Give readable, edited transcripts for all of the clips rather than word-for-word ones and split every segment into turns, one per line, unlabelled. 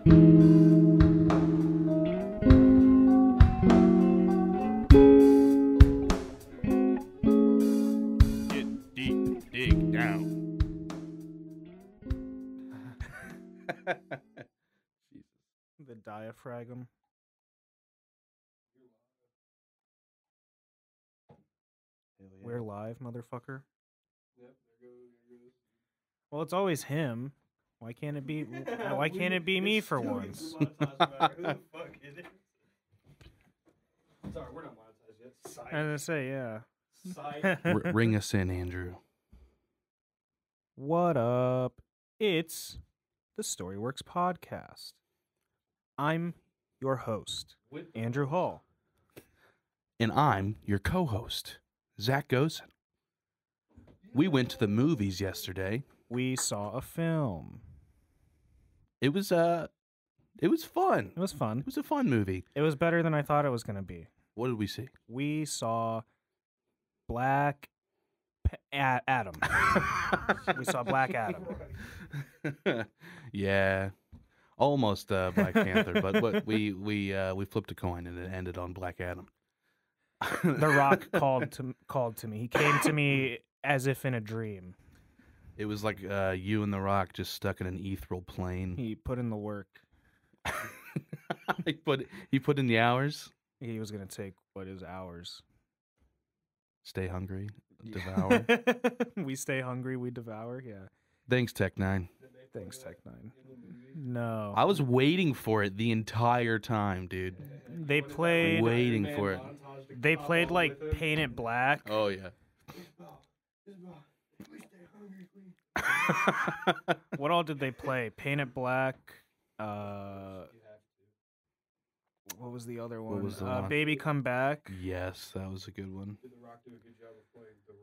Get deep, dig down.
The diaphragm. We're live, motherfucker.
Yep, there goes.
Well, it's always him. Why can't it be? Why can't it be me for once?
Who the fuck it is? Sorry, we're not monetized yet.
I was gonna say, yeah.
Side.
Ring us in, Andrew.
What up? It's the Storyworks podcast. I'm your host, Andrew Hall.
And I'm your co-host, Zach Gosen. We went to the movies yesterday.
We saw a film.
It was fun.
It was fun.
It was a fun movie.
It was better than I thought it was gonna be.
What did we see?
We saw Black Adam. We saw Black Adam.
Yeah. Almost Black Panther, but we flipped a coin and it ended on Black Adam.
The Rock called to me. He came to me as if in a dream.
It was like you and The Rock just stuck in an ethereal plane.
He put in the work.
he put in the hours.
He was gonna take what is ours.
Stay hungry, devour.
We stay hungry, we devour. Yeah.
Thanks, Tech9.
Thanks, Tech9. No.
I was waiting for it the entire time, dude.
They played.
Waiting for it.
They played like Paint It Black.
Oh yeah.
What all did they play? Paint It Black. What was the other one?
What was the one?
Baby Come Back.
Yes, that was a good one.
Did The Rock do a good job of playing The Rock?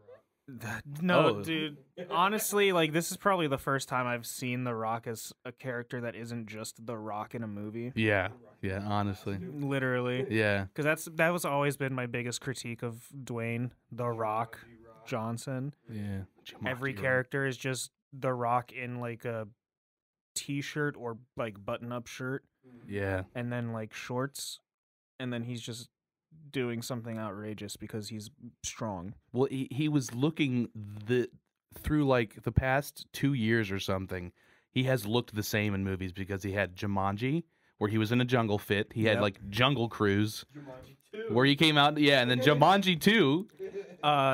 No,
Oh.
dude. Honestly, like this is probably the first time I've seen The Rock as a character that isn't just The Rock in a movie.
Yeah, yeah. Honestly,
Literally.
yeah.
Because that was always been my biggest critique of Dwayne The Rock Johnson.
Yeah.
Every character is just The Rock in like a t-shirt or like button-up shirt,
Yeah.
and then like shorts, and then he's just doing something outrageous because he's strong.
Well, he was looking through like the past 2 years or something. He has looked the same in movies because he had Jumanji, where he was in a jungle fit. He had
Yep.
like Jungle Cruise,
Jumanji 2.
where he came out. Yeah, and then Jumanji 2.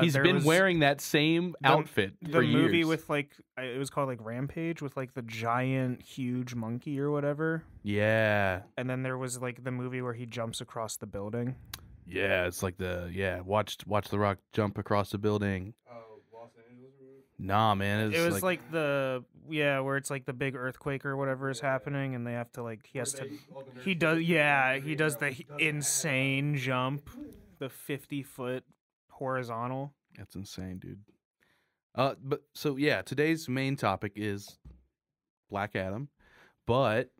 He's
There
been
was
wearing that same outfit
the
for
movie
years.
with like it was called like Rampage with like the giant huge monkey or whatever.
Yeah.
And then there was like the movie where he jumps across the building.
Yeah, it's like watch The Rock jump across the building.
Oh, Los Angeles movie?
Nah, man,
It was like where it's like the big earthquake or whatever is happening, and they have to like he does the insane jump, the 50-foot horizontal.
That's insane, dude. But so yeah, today's main topic is Black Adam, but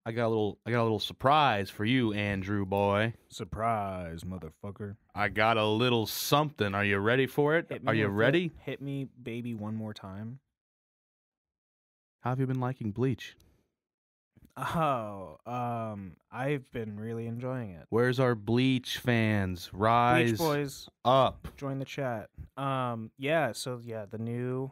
I got a little surprise for you, Andrew boy.
Surprise, motherfucker!
I got a little something. Are you ready for it?
Hit me
Are you
with
ready?
it. Hit me, baby, one more time.
How have you been liking Bleach?
Oh, I've been really enjoying it.
Where's our Bleach fans? Rise
Bleach Boys,
up.
join the chat. The new,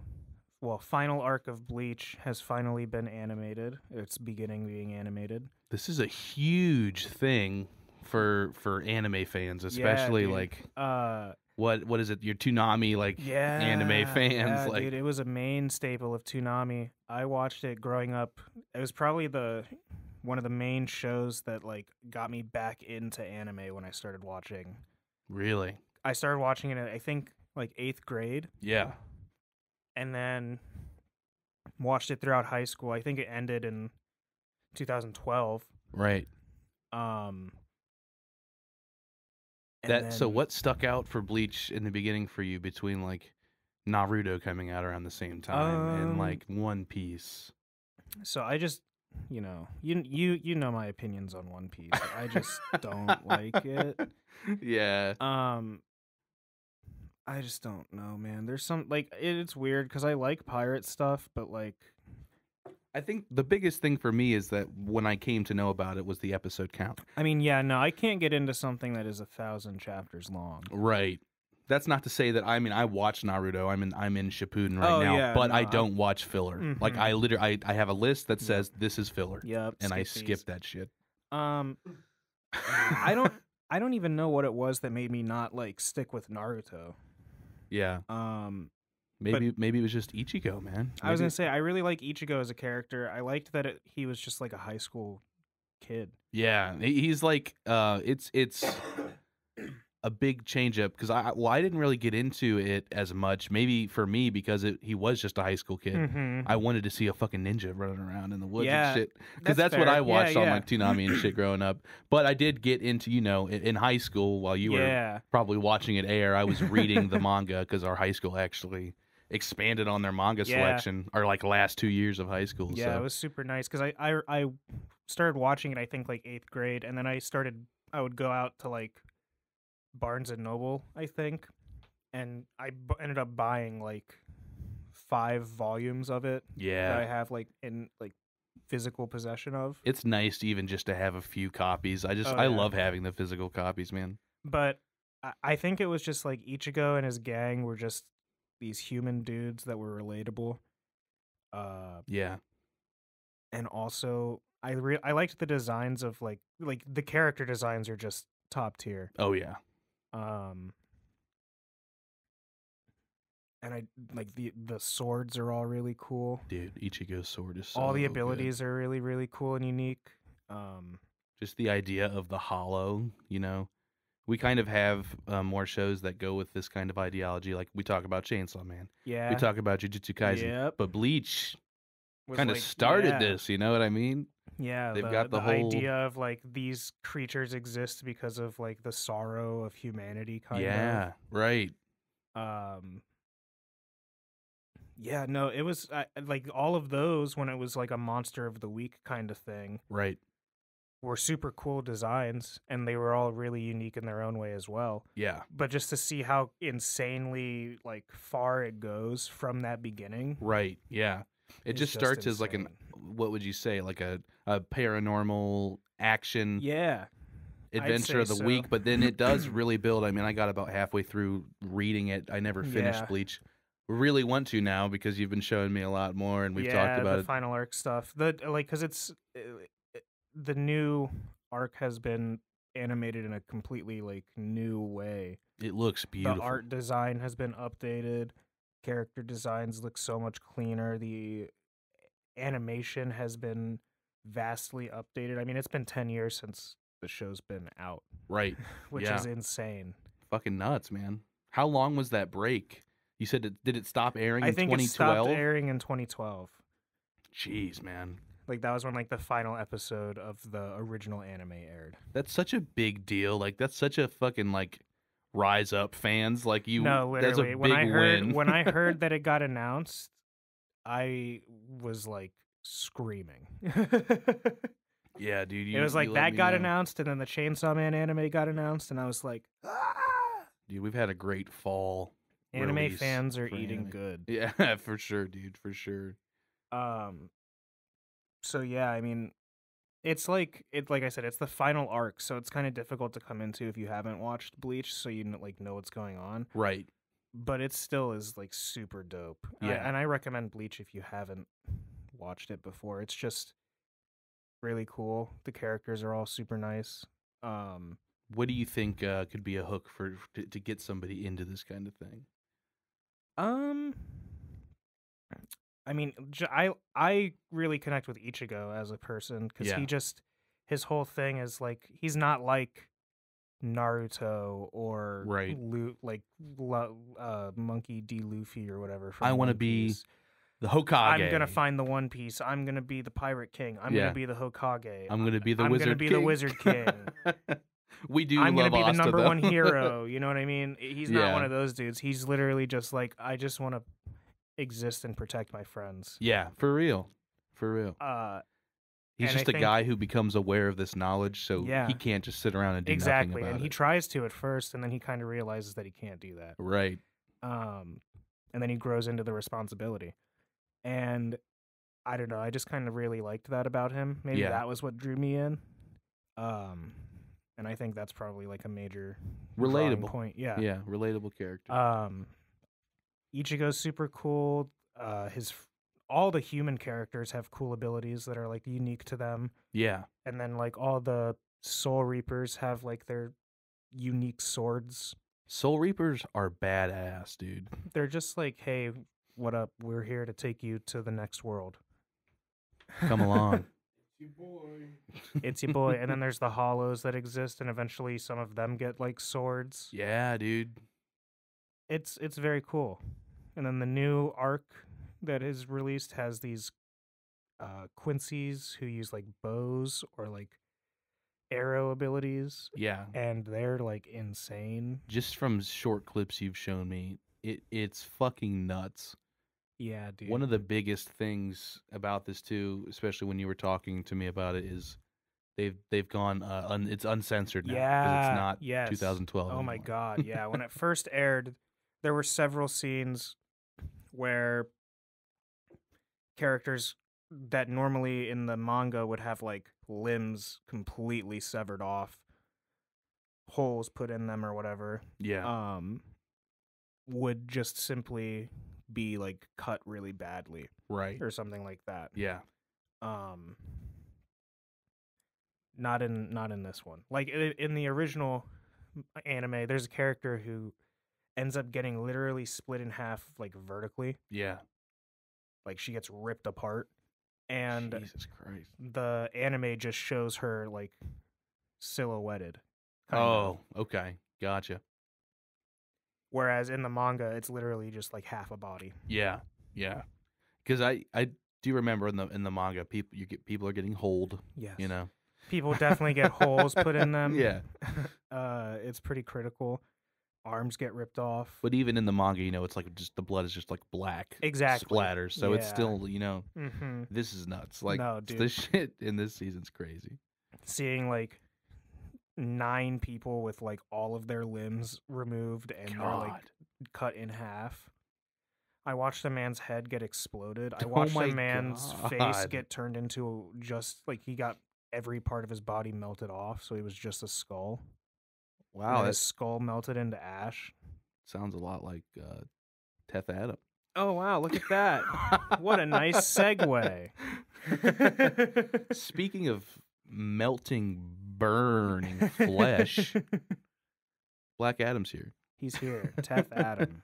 final arc of Bleach has finally been animated. It's beginning being animated.
This is a huge thing for anime fans, especially
dude.
like
Uh,
what is it? Your Toonami anime fans
yeah,
like.
dude, it was a main staple of Toonami. I watched it growing up. It was probably one of the main shows that like got me back into anime when I started watching.
Really?
I started watching it at, I think, like 8th grade,
Yeah.
and then watched it throughout high school. I think it ended in 2012.
Right. So what stuck out for Bleach in the beginning for you between like Naruto coming out around the same time and like One Piece?
So I just, you know my opinions on One Piece. I just don't like it.
Yeah.
I just don't know, man. There's some like it's weird because I like pirate stuff, but like
I think the biggest thing for me is that when I came to know about it was the episode count.
I mean, yeah, no, I can't get into something that is 1,000 chapters long.
Right. That's not to say that I watch Naruto. I'm in Shippuden right
Oh,
now,
yeah,
but
no,
I don't watch filler. Like
Mhm.
I have a list that says this is filler,
Yep,
and I
skip
skip
these.
that shit.
I don't even know what it was that made me not like stick with Naruto.
Yeah.
Um,
Maybe it was just Ichigo, man.
I was
Maybe-
gonna say I really like Ichigo as a character. I liked that he was just like a high school kid.
Yeah, he's like it's a big change up because I didn't really get into it as much. Maybe for me because he was just a high school kid.
Mm-hmm.
I wanted to see a fucking ninja running around in the woods
Yeah,
and shit because that's what
fair.
I watched on
Yeah.
like Toonami and shit growing up. But I did get into in high school while you were
Yeah.
probably watching it air. I was reading the manga because our high school actually expanded on their manga
Yeah.
selection our like last 2 years of high school.
Yeah,
so.
it was super nice because I started watching it I think like 8th grade, and then I would go out to like Barnes and Noble I think, and ended up buying like 5 volumes of it that
Yeah.
I have like in like physical possession of.
It's nice even just to have a few copies. I
Oh,
I
yeah.
love having the physical copies, man.
But I think it was just like Ichigo and his gang were just these human dudes that were relatable.
Yeah.
And also I liked the designs of like the character designs are just top tier.
Oh yeah.
And I like the swords are all really cool.
Dude, Ichigo's sword is so
All the
good.
abilities are really, really cool and unique.
Just the idea of the hollow, we kind of have more shows that go with this kind of ideology. Like we talk about Chainsaw Man,
Yeah.
we talk about Jujutsu Kaisen,
Yep.
but Bleach
Was
kind of
like-
started
yeah.
this. You know what I mean?
Yeah,
They've got the whole-
idea of like these creatures exist because of like the sorrow of humanity, kind
Yeah, right.
of. Yeah, no, it was like all of those when it was like a monster of the week kind of thing
Right.
were super cool designs, and they were all really unique in their own way as well.
Yeah.
But just to see how insanely like far it goes from that beginning,
Right. Yeah. It
It's
just
just
starts as like
insane.
what would you say, like a paranormal action
yeah,
adventure of
say
the
so.
week, but then it does really build. I mean, I got about halfway through reading it. I never finished
Yeah.
Bleach. Really want to now because you've been showing me a lot more and we've talked about
the
it.
final arc stuff. Because it's the new arc has been animated in a completely like new way.
It looks beautiful.
The art design has been updated. Character designs look so much cleaner. The animation has been vastly updated. I mean, it's been 10 years since the show's been out,
Right.
which
Yeah.
is insane.
Fucking nuts, man. How long was that break? You said did it stop airing
I
in
think it stopped
2012?
airing in 2012.
Jeez, man.
Like that was when like the final episode of the original anime aired.
That's such a big deal. Like that's such a fucking like rise up fans. Like you
No,
that's a
literally.
big
When I heard
win.
when I heard that it got announced, I was like screaming.
Yeah, dude.
It was like
you let
that
me
got
know.
announced, and then the Chainsaw Man anime got announced, and I was like,
Dude, we've had a great fall.
anime
release
fans are
for
eating
anime.
good.
Yeah, for sure, dude. For sure.
So yeah, I mean, it's like I said, it's the final arc, so it's kind of difficult to come into if you haven't watched Bleach, so you know what's going on.
Right.
But it still is like super dope.
Yeah.
And I recommend Bleach if you haven't watched it before. It's just really cool. The characters are all super nice.
What do you think could be a hook to get somebody into this kind of thing?
I mean, I really connect with Ichigo as a person because
Yeah.
his whole thing is like he's not like Naruto or
Right.
Monkey D. Luffy or whatever. From
I wanna
One
be
Piece.
The Hokage.
I'm gonna find the One Piece. I'm gonna be the Pirate King. I'm
Yeah.
gonna be the Hokage.
I'm gonna be the
I'm
Wizard
gonna be
King.
the Wizard King.
We do
I'm gonna
love
be the
Asta,
number
though.
one hero. You know what I mean? He's not
Yeah.
one of those dudes. He's literally just like, I just want to exist and protect my friends.
Yeah, for real. For real. He's
and
just
I
a
think-
guy who becomes aware of this knowledge, so
Yeah.
he can't just sit around and do
Exactly.
nothing about
And he
it.
tries to at first, and then he kind of realizes that he can't do that.
Right.
And then he grows into the responsibility. And I don't know. I just kind of really liked that about him. Maybe
Yeah.
that was what drew me in. And I think that's probably like a major drawing
Relatable.
point. Yeah.
Yeah, relatable character.
Ichigo's super cool. All the human characters have cool abilities that are like unique to them,
yeah.
and then like all the Soul Reapers have like their unique swords.
Soul Reapers are badass, dude.
They're just like, hey, what up? We're here to take you to the next world.
Come along.
Your boy.
It's your boy. And then there's the hollows that exist, and eventually some of them get like swords.
Yeah, dude.
It's very cool. And then the new arc that is released has these Quincy's who use like bows or like arrow abilities,
Yeah.
and they're like insane.
Just from short clips you've shown me, it's fucking nuts.
Yeah, dude.
One of the biggest things about this too, especially when you were talking to me about it, is they've gone it's uncensored now. 'Cause
Yeah,
it's not
yes.
2012.
Oh my
anymore.
god, yeah. When it first aired, there were several scenes where characters that normally in the manga would have like limbs completely severed off, holes put in them or whatever,
Yeah.
would just simply be like cut really badly
Right.
or something like that.
Yeah.
Not in this one. Like in the original anime, there's a character who ends up getting literally split in half like vertically.
Yeah.
Like she gets ripped apart, and
Jesus Christ.
the anime just shows her like silhouetted. kind of.
Oh, okay. Gotcha.
Whereas in the manga, it's literally just like half a body.
Yeah. Yeah. Because I do remember in the manga, people are getting holed.
Yes.
You know.
People definitely get holes put in them.
Yeah.
It's pretty critical. Arms get ripped off.
But even in the manga, it's like just the blood is just like black
Exactly.
splatters. So it's
Yeah.
still,
Mm-hmm.
this is nuts. Like
No,
the
dude.
shit in this season's crazy.
Seeing like 9 people with like all of their limbs removed and they're like cut in half. I watched a man's head get exploded. I
Oh
watched
my
a man's face
God.
get turned into just like he got every part of his body melted off, so he was just a skull. And
Wow,
then
that
his skull melted into ash.
sounds a lot like Teth Adam.
Oh wow, look at that. What a nice segue.
Speaking of melting, burning flesh, Black Adam's here.
He's here. Teth Adam.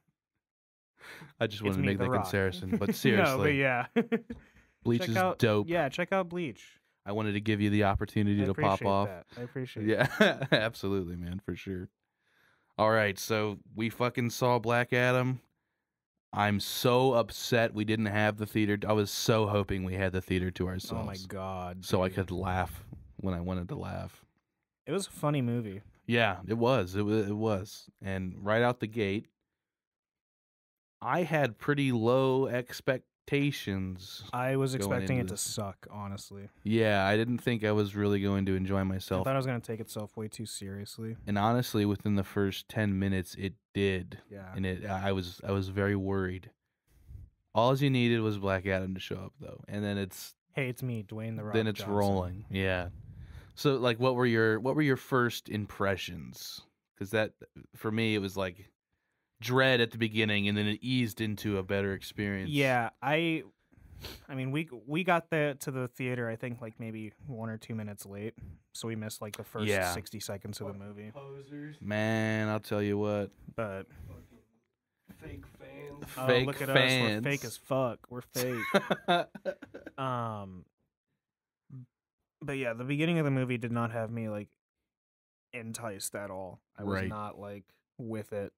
I just
It's
wanted to
me,
make
The
that
Rock.
comparison, but seriously,
No, but yeah.
Bleach
Check
is
out,
dope.
Yeah, check out Bleach.
I wanted to give you the opportunity
I
to pop
appreciate
off.
that. I appreciate
Yeah, absolutely, man, for sure. All right, so we fucking saw Black Adam. I'm so upset we didn't have the theater. I was so hoping we had the theater to
it.
ourselves.
Oh my god.
So I
dude.
could laugh when I wanted to laugh.
It was a funny movie.
Yeah, it was. It was. And right out the gate, I had pretty low expectations.
I was
Going
expecting
into
it to
this.
suck, honestly.
Yeah, I didn't think I was really going to enjoy
I
myself.
thought I was going to take itself way too seriously.
And honestly, within the first 10 minutes, it did.
Yeah.
And I was very worried. All you needed was Black Adam to show up, though, and then it's
Me, Dwayne The Rock
then it's
Johnson.
rolling. Yeah. So, like, what were your first impressions? Because that, for me, it was like dread at the beginning, and then it eased into a better experience.
Yeah, I mean, we got to the theater, I think, like maybe 1 or 2 minutes late, so we missed like the first
Yeah.
60 seconds of the movie.
Posers.
Man, I'll tell you what.
But
Fake fans.
Fake
look at
fans.
us, we're fake as fuck. We're fake. But yeah, the beginning of the movie did not have me like enticed at all. I was
Right.
not like with it.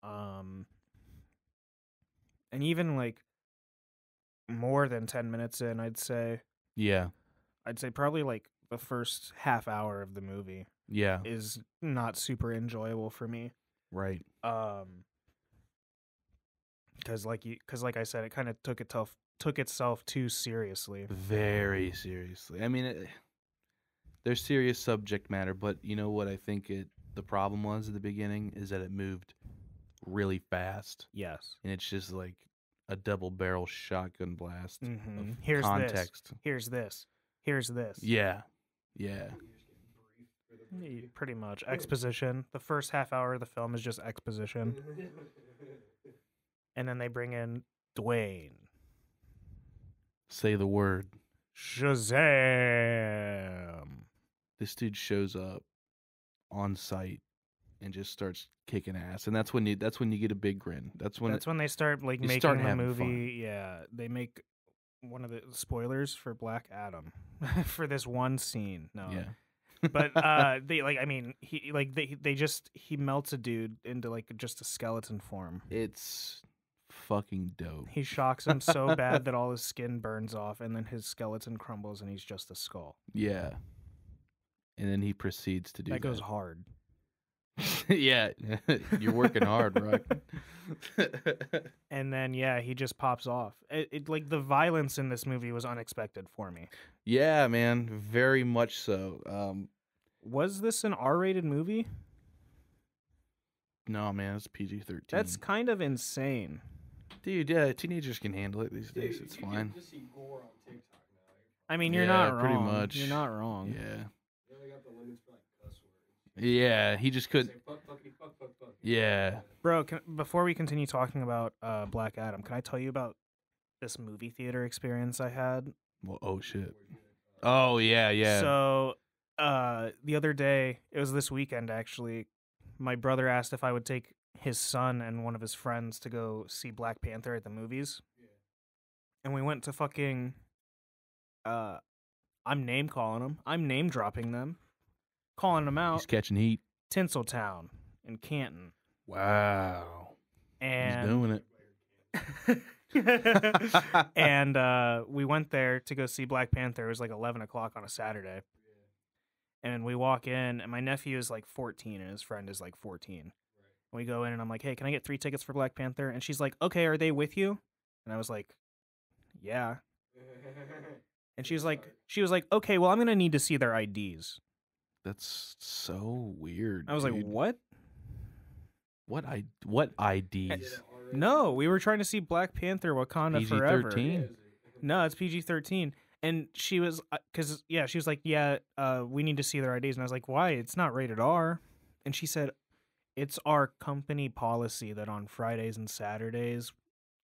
And even like more than 10 minutes in, I'd say
Yeah.
probably like the first half hour of the movie
Yeah.
is not super enjoyable for me.
Right.
Because like I said, it kind of took itself too seriously.
Very seriously. I mean, there's serious subject matter, but you know what I think the problem was at the beginning is that it moved really fast.
Yes.
And it's just like a double barrel shotgun blast.
Mm-hmm.
Of
Here's
context.
this. Here's this. Here's this.
Yeah. Yeah.
Pretty much exposition. The first half hour of the film is just exposition, and then they bring in Dwayne.
Say the word.
Shazam!
This dude shows up on site and just starts kicking ass, and that's when you get a big grin. That's when
they start like
you
making
start
the
having
movie.
fun.
Yeah, they make one of the spoilers for Black Adam for this one scene. No,
Yeah.
but they like. I mean, he like he melts a dude into like just a skeleton form.
It's fucking dope.
He shocks him so bad that all his skin burns off, and then his skeleton crumbles, and he's just a skull.
Yeah. And then he proceeds to do
That goes hard.
Yeah, you're working hard, Rock.
And then yeah, he just pops off. It like the violence in this movie was unexpected for me.
Yeah, man, very much so.
Was this an R-rated movie?
No, man, it's PG-13.
That's kind of insane.
Dude, yeah, teenagers can handle it these days. It's
you
fine.
can just see gore on TikTok now.
I mean, you're
Yeah,
not wrong.
pretty much.
You're not wrong.
Yeah.
They only got the limits for like cuss words.
Yeah, he just couldn't.
Say fuck, fuckity, fuck, fuck, fuck.
Yeah.
Bro, before we continue talking about Black Adam, can I tell you about this movie theater experience I had?
Well, oh shit. Oh yeah, yeah.
So, the other day, it was this weekend actually, my brother asked if I would take his son and one of his friends to go see Black Panther at the movies. And we went to fucking I'm name calling them. I'm name dropping them. Calling them out.
He's catching heat.
Tinseltown in Canton.
Wow.
And
He's doing it.
and we went there to go see Black Panther. It was like 11 o'clock on a Saturday. And we walk in, and my nephew is like 14, and his friend is like 14. And we go in, and I'm like, hey, can I get 3 tickets for Black Panther? And she's like, okay, are they with you? And I was like, yeah. And she was like, okay, well, I'm going to need to see their IDs.
That's so weird.
I was like,
dude.
what?
What IDs?
No, we were trying to see Black Panther Wakanda Forever.
PG-13?
No, it's PG-13. And she was, she was like, yeah, we need to see their IDs. And I was like, why? It's not rated R. And she said, it's our company policy that on Fridays and Saturdays,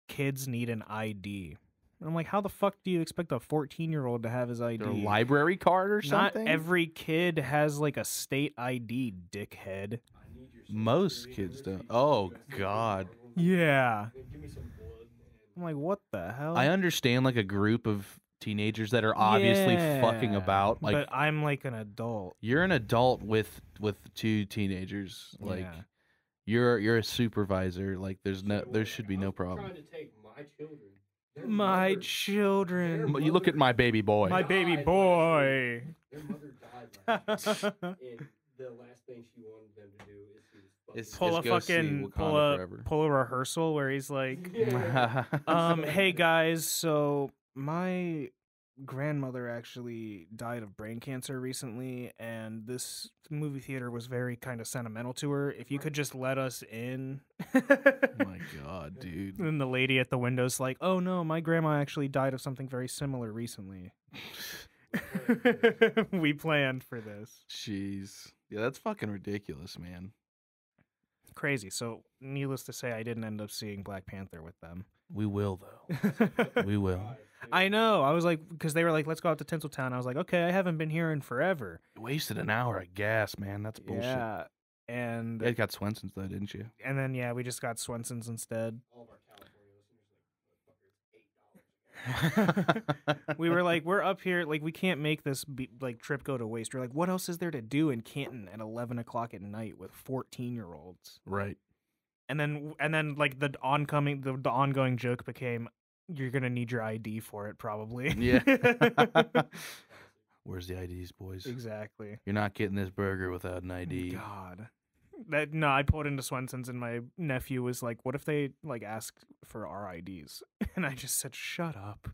kids need an ID. And I'm like, how the fuck do you expect a 14-year-old to have his ID?
Their library card or something?
Not every kid has like a state ID, dickhead.
Most kids don't. Oh, God.
Yeah.
Give me some blood.
I'm like, what the hell?
I understand like a group of teenagers that are obviously fucking
Yeah,
about. Like,
but I'm like an adult.
you're an adult with 2 teenagers. Like,
Yeah.
you're a supervisor. Like, there should be no problem.
I'm trying to take my children. Their
My
mother-
children.
their
You look at my baby boy.
My baby boy.
Their mother died last year, and the last thing she wanted them to do is to
It's-
Pull a
go see
fucking
Wakanda Forever.
pull a rehearsal where he's like, hey guys, so my grandmother actually died of brain cancer recently, and this movie theater was very kind of sentimental to her. If you could just let us in.
My God, dude.
And the lady at the window's like, oh no, my grandma actually died of something very similar recently. We planned for this.
Jeez. Yeah, that's fucking ridiculous, man.
Crazy. So, needless to say, I didn't end up seeing Black Panther with them.
We will, though. We will.
I know. I was like, because they were like, let's go out to Tinseltown. I was like, okay, I haven't been here in forever.
You wasted an hour of gas, man. That's bullshit.
Yeah. And
You guys got Swenson's, though, didn't you?
and then, yeah, we just got Swenson's instead.
all of our California listeners like, $8.
We were like, we're up here. Like, we can't make this trip go to waste. We're like, what else is there to do in Canton at 11 o'clock at night with 14-year-olds?
Right.
And then like the ongoing joke became, you're gonna need your ID for it probably.
Yeah. Where's the IDs, boys?
Exactly.
You're not getting this burger without an ID.
God. I pulled into Swenson's and my nephew was like, what if they like ask for our IDs? And I just said, shut up.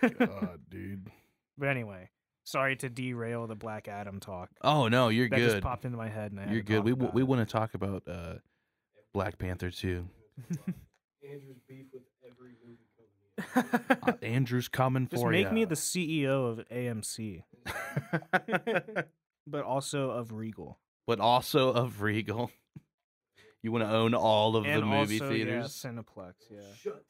My God, dude.
But anyway, sorry to derail the Black Adam talk.
Oh, no, you're
That
good.
just popped into my head and I had
You're
to
good.
talk
We
about
we
it.
want to talk about Black Panther, too.
Andrew's beef with every movie
Andrew's coming
Just
for you.
make me the CEO of AMC, but also of Regal.
But also of Regal. You want to own all of
And
the movie
also,
theaters?
yeah, Cineplex,
Shut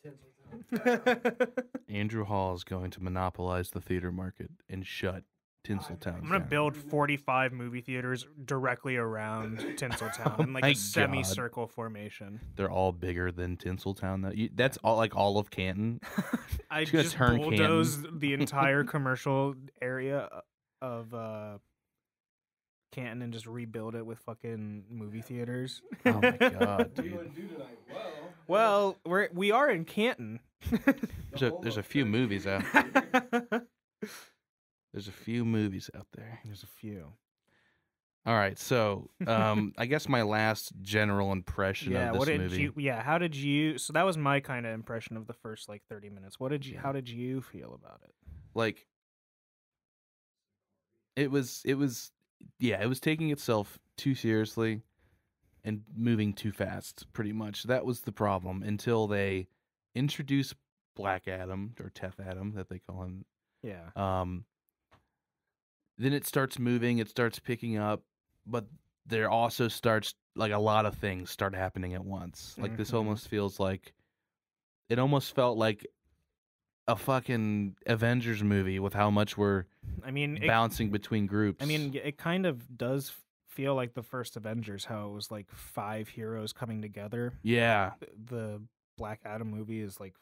Tinseltown.
Andrew Hall is going to monopolize the theater market and shut Tinseltown
I'm gonna
down.
build 45 movie theaters directly around Tinseltown in like
my
a semicircle formation.
They're all bigger than Tinseltown. That's all like all of Canton.
I
Just gonna
just
turn
bulldoze the entire commercial area of Canton and just rebuild it with fucking movie theaters.
Oh my god,
What do you
dude.
want to do tonight?
Well, we are in Canton.
There's a few movies out. There's a few movies out there.
There's a few.
All right, so I guess my last general impression
Yeah,
of this
what did
movie.
you? Yeah, how did you? So that was my kind of impression of the first like 30 minutes. What did you? How did you feel about it?
Like, it was taking itself too seriously and moving too fast. Pretty much, that was the problem until they introduce Black Adam or Teth Adam that they call him.
Yeah.
Then it starts moving, it starts picking up, but there also starts like a lot of things start happening at once. Like this
Mhm.
almost feels like it almost felt like a fucking Avengers movie with how much we're
I mean,
bouncing between groups.
I mean, it kind of does feel like the first Avengers, how it was like 5 heroes coming together.
yeah,
The Black Adam movie is like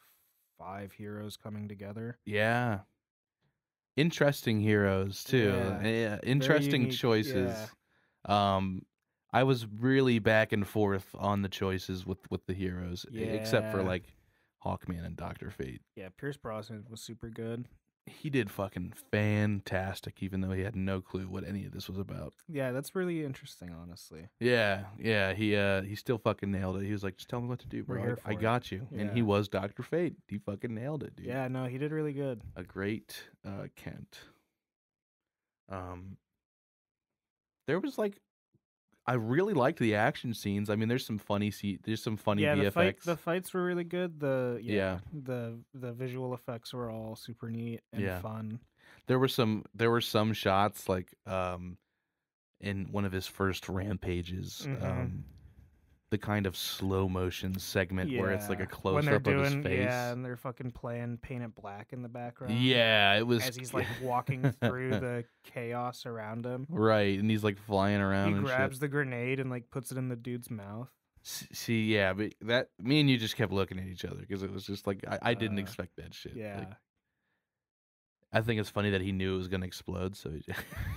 5 heroes coming together.
yeah. Interesting heroes too.
Yeah.
Interesting
unique,
choices. I was really back and forth on the choices with the heroes, except for
Yeah.
like Hawkman and Dr. Fate.
Yeah, Pierce Brosnan was super good.
He did fucking fantastic, even though he had no clue what any of this was about.
Yeah, that's really interesting, honestly.
Yeah, he still fucking nailed it. He was like, "Just tell me what to do,
We're
bro.
here
I
for it."
got you." And he
Yeah.
was Dr. Fate. He fucking nailed it, dude.
Yeah, no, he did really good.
A great Kent. There was like, I really liked the action scenes. I mean, there's some funny
Yeah,
VFX.
the fights were really good. The visual effects were all super neat and
Yeah.
fun.
There were some shots like in one of his first rampages,
Mhm.
the kind of slow motion segment where it's like a
Yeah.
close
When they're
up of his
doing,
face.
yeah, and they're fucking playing Paint It Black in the background.
Yeah, it was
As he's like walking through the chaos around him.
right, and he's like flying around.
He
and
grabs
shit.
the grenade and like puts it in the dude's mouth.
See, yeah, but that me and you just kept looking at each other because it was just like I didn't
Uh,
expect that shit.
Yeah.
Like, I think it's funny that he knew it was gonna explode, so he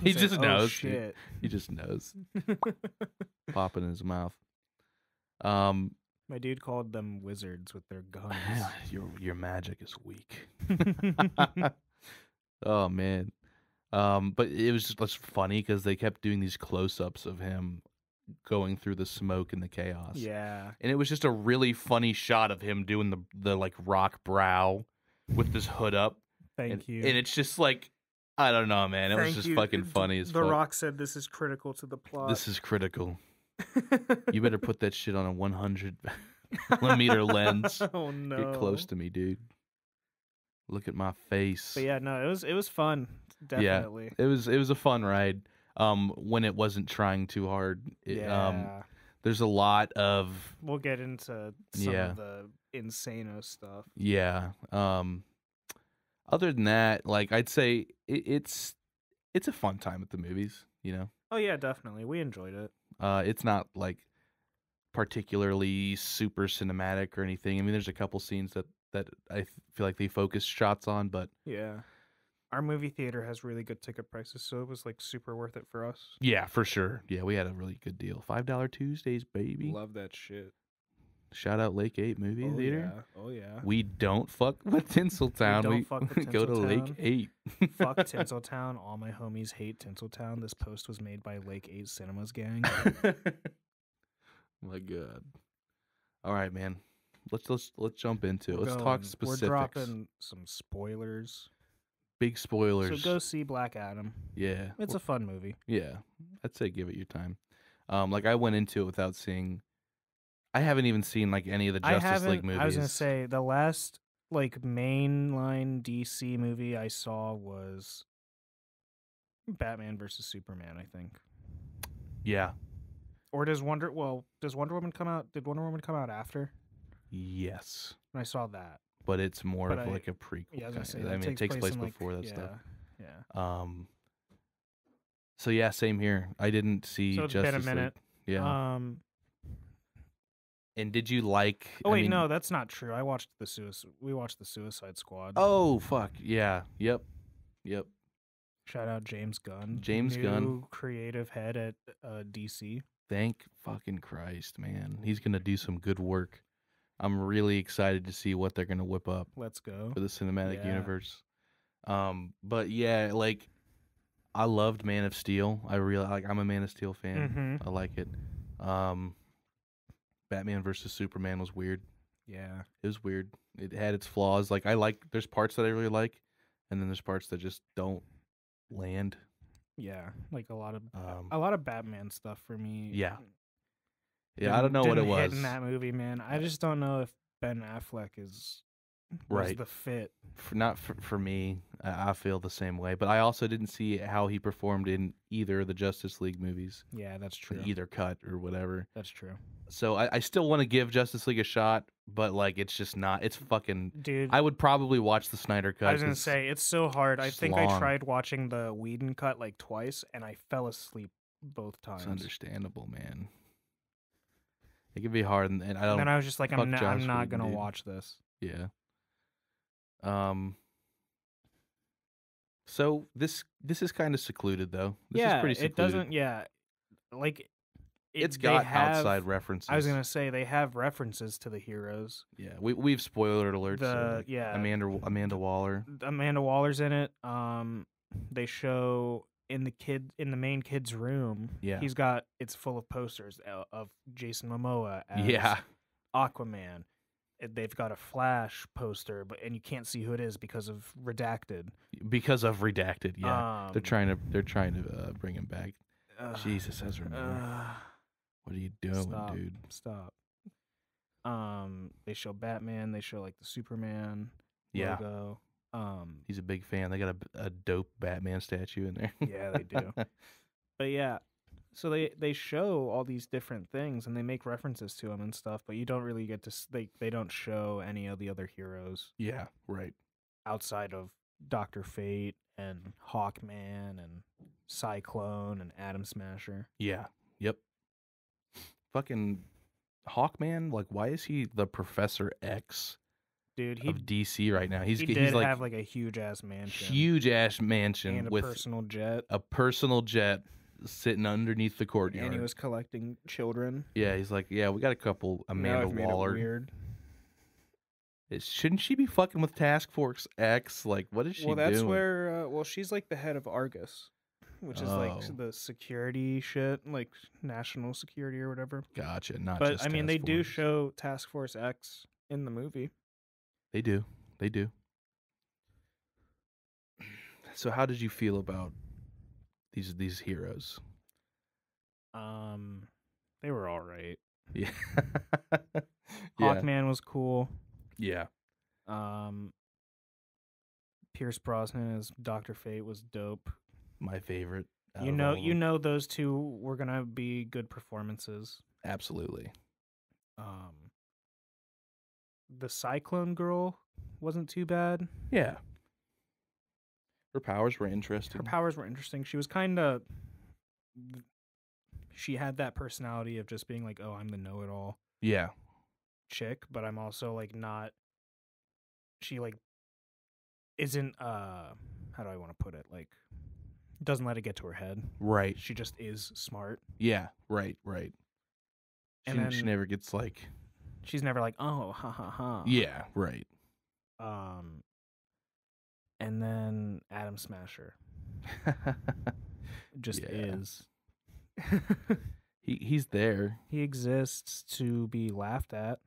He's
just
like,
knows.
Oh, shit.
He just knows. Pop in his mouth.
My dude called them wizards with their guns.
your magic is weak. Oh man. But it was just funny because they kept doing these close-ups of him going through the smoke and the chaos.
Yeah.
And it was just a really funny shot of him doing the like rock brow with this hood up.
Thank you.
And it's just like, I don't know, man. It was
Thank
just
you.
fucking funny as
The
fuck.
Rock said this is critical to the plot.
This is critical. You better put that shit on a 100 millimeter lens.
Oh no.
Get close to me, dude. Look at my face.
But yeah, no, it was fun. Definitely.
It was a fun ride. When it wasn't trying too hard.
Yeah.
There's a lot of
We'll get into some
Yeah.
of the insano stuff.
yeah. Other than that, like I'd say it's a fun time at the movies. You know,
Oh yeah, definitely. We enjoyed it.
it's not like particularly super cinematic or anything. I mean, there's a couple scenes that I feel like they focused shots on, but
Yeah. Our movie theater has really good ticket prices, so it was like super worth it for us.
yeah, for sure. Yeah, we had a really good deal. $5 Tuesdays, baby.
Love that shit.
Shout out Lake 8 movie theater.
Yeah. Oh yeah.
We don't fuck with Tinseltown.
don't fuck with
go to Lake
Tinseltown.
8.
Fuck Tinseltown. All my homies hate Tinseltown. This post was made by Lake 8 Cinemas gang.
My God. All right, man. Let's jump into it.
We're
Let's
going.
talk specifics.
We're dropping some spoilers.
Big spoilers.
So go see Black Adam.
Yeah.
It's a fun movie.
Yeah. I'd say give it your time. Like I went into it without seeing. I haven't even seen like any of the Justice League movies.
I was gonna say the last like mainline DC movie I saw was Batman versus Superman, I think.
Yeah.
Or does Wonder Woman come out? Did Wonder Woman come out after?
Yes.
And I saw that.
But it's more
But
of
I-
like a prequel.
Yeah, I was gonna say
kinda.
that
I mean, it takes place
in, like,
before that
yeah,
stuff.
Yeah.
So yeah, same here. I didn't see
So it's
Justice
been a minute.
League. Yeah.
And
did you like?
oh wait,
I mean,
no, that's not true. We watched the Suicide Squad.
Oh fuck yeah. Yep.
Shout out James Gunn.
James
new
Gunn.
creative head at DC.
Thank fucking Christ, man. He's gonna do some good work. I'm really excited to see what they're gonna whip up
Let's go.
for the cinematic
Yeah.
universe. But yeah, like I loved Man of Steel. I'm a Man of Steel fan.
Mhm.
I like it. Batman versus Superman was weird.
Yeah.
It was weird. It had its flaws. Like there's parts that I really like, and then there's parts that just don't land.
Yeah. Like a lot
Um,
of Batman stuff for me.
Yeah. Yeah, I don't know what it
didn't hit
was.
in that movie, man. I just don't know if Ben Affleck was
Right.
the fit.
Not for me. I feel the same way. But I also didn't see how he performed in either of the Justice League movies,
Yeah, that's true.
either cut or whatever.
That's true.
So I still want to give Justice League a shot, but like it's just not. It's fucking.
Dude,
I would probably watch the Snyder cut.
I was gonna
'cause
say it's so hard. I
it's
think I
long.
tried watching the Whedon cut like twice, and I fell asleep both times.
it's understandable, man. It can be hard, and I don't.
And then I was just like,
fuck
I'm
Joss
not
Whedon,
gonna
dude.
watch this.
Yeah. So this is kind of secluded though. This is pretty secluded.
it doesn't. Yeah, like
It's
they
got
have-
outside references.
I was gonna say they have references to the heroes.
Yeah, we've spoiler alerts.
Yeah.
Amanda Waller.
Amanda Waller's in it. They show in the main kid's room.
Yeah.
It's full of posters of Jason Momoa as
Yeah,
Aquaman. They've got a Flash poster, and you can't see who it is because of redacted.
because of Redacted. Yeah, they're trying to bring him back.
Ugh,
Jesus, Ezra Miller. What are you doing,
stop,
dude?
Stop. They show Batman. They show like the Superman
Yeah,
logo.
he's a big fan. They got a dope Batman statue in there.
Yeah, they do. But yeah, so they show all these different things and they make references to them and stuff, but you don't really get to they don't show any of the other heroes
Yeah, right.
outside of Dr. Fate and Hawkman and Cyclone and Atom Smasher.
Yeah, yep. Fucking Hawkman. Like, why is he the Professor X
Dude,
of DC right now? He's
did
like
have like a huge ass mansion.
huge ass mansion
and a
with
personal jet.
a personal jet sitting underneath the courtyard.
And he was collecting children.
Yeah, he's like, yeah, we got a couple.
Now
Amanda
I've made it
Waller.
weird.
Shouldn't she be fucking with Task Force X? Like, what is she
Well, that's
doing?
where. She's like the head of Argus, which is like
Oh.
the security shit, like national security or whatever.
Gotcha. Not
But
just
I mean,
Task
they do
Force.
show Task Force X in the movie.
They do. They do. So, how did you feel about these heroes?
They were all right.
Yeah. yeah.
Hawkman was cool.
Yeah.
Pierce Brosnan as Dr. Fate was dope.
My favorite. out
You
of
know,
all of them.
those two were gonna be good performances.
Absolutely.
The Cyclone girl wasn't too bad.
Yeah. Her powers were interesting.
Her powers were interesting. She was kind of. She had that personality of just being like, "Oh, I'm the know-it-all
Yeah.
chick," but I'm also like not. She like isn't. How do I want to put it? Like, doesn't let it get to her head.
Right.
She just is smart.
Yeah. Right. Right.
And
She
then-
never gets like.
She's never like, "Oh, ha ha ha."
Yeah. Right.
And then Atom Smasher just
Yeah.
is.
He's there.
He exists to be laughed at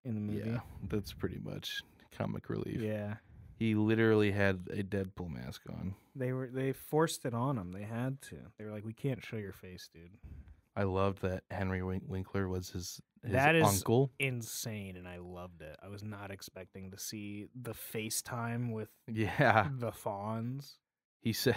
in the movie.
Yeah. That's pretty much comic relief.
Yeah.
He literally had a Deadpool mask on.
They forced it on him. They had to. They were like, "We can't show your face, dude."
I loved that Henry Winkler was his
That is
uncle.
insane, and I loved it. I was not expecting to see the FaceTime with
Yeah,
the fawns.
he said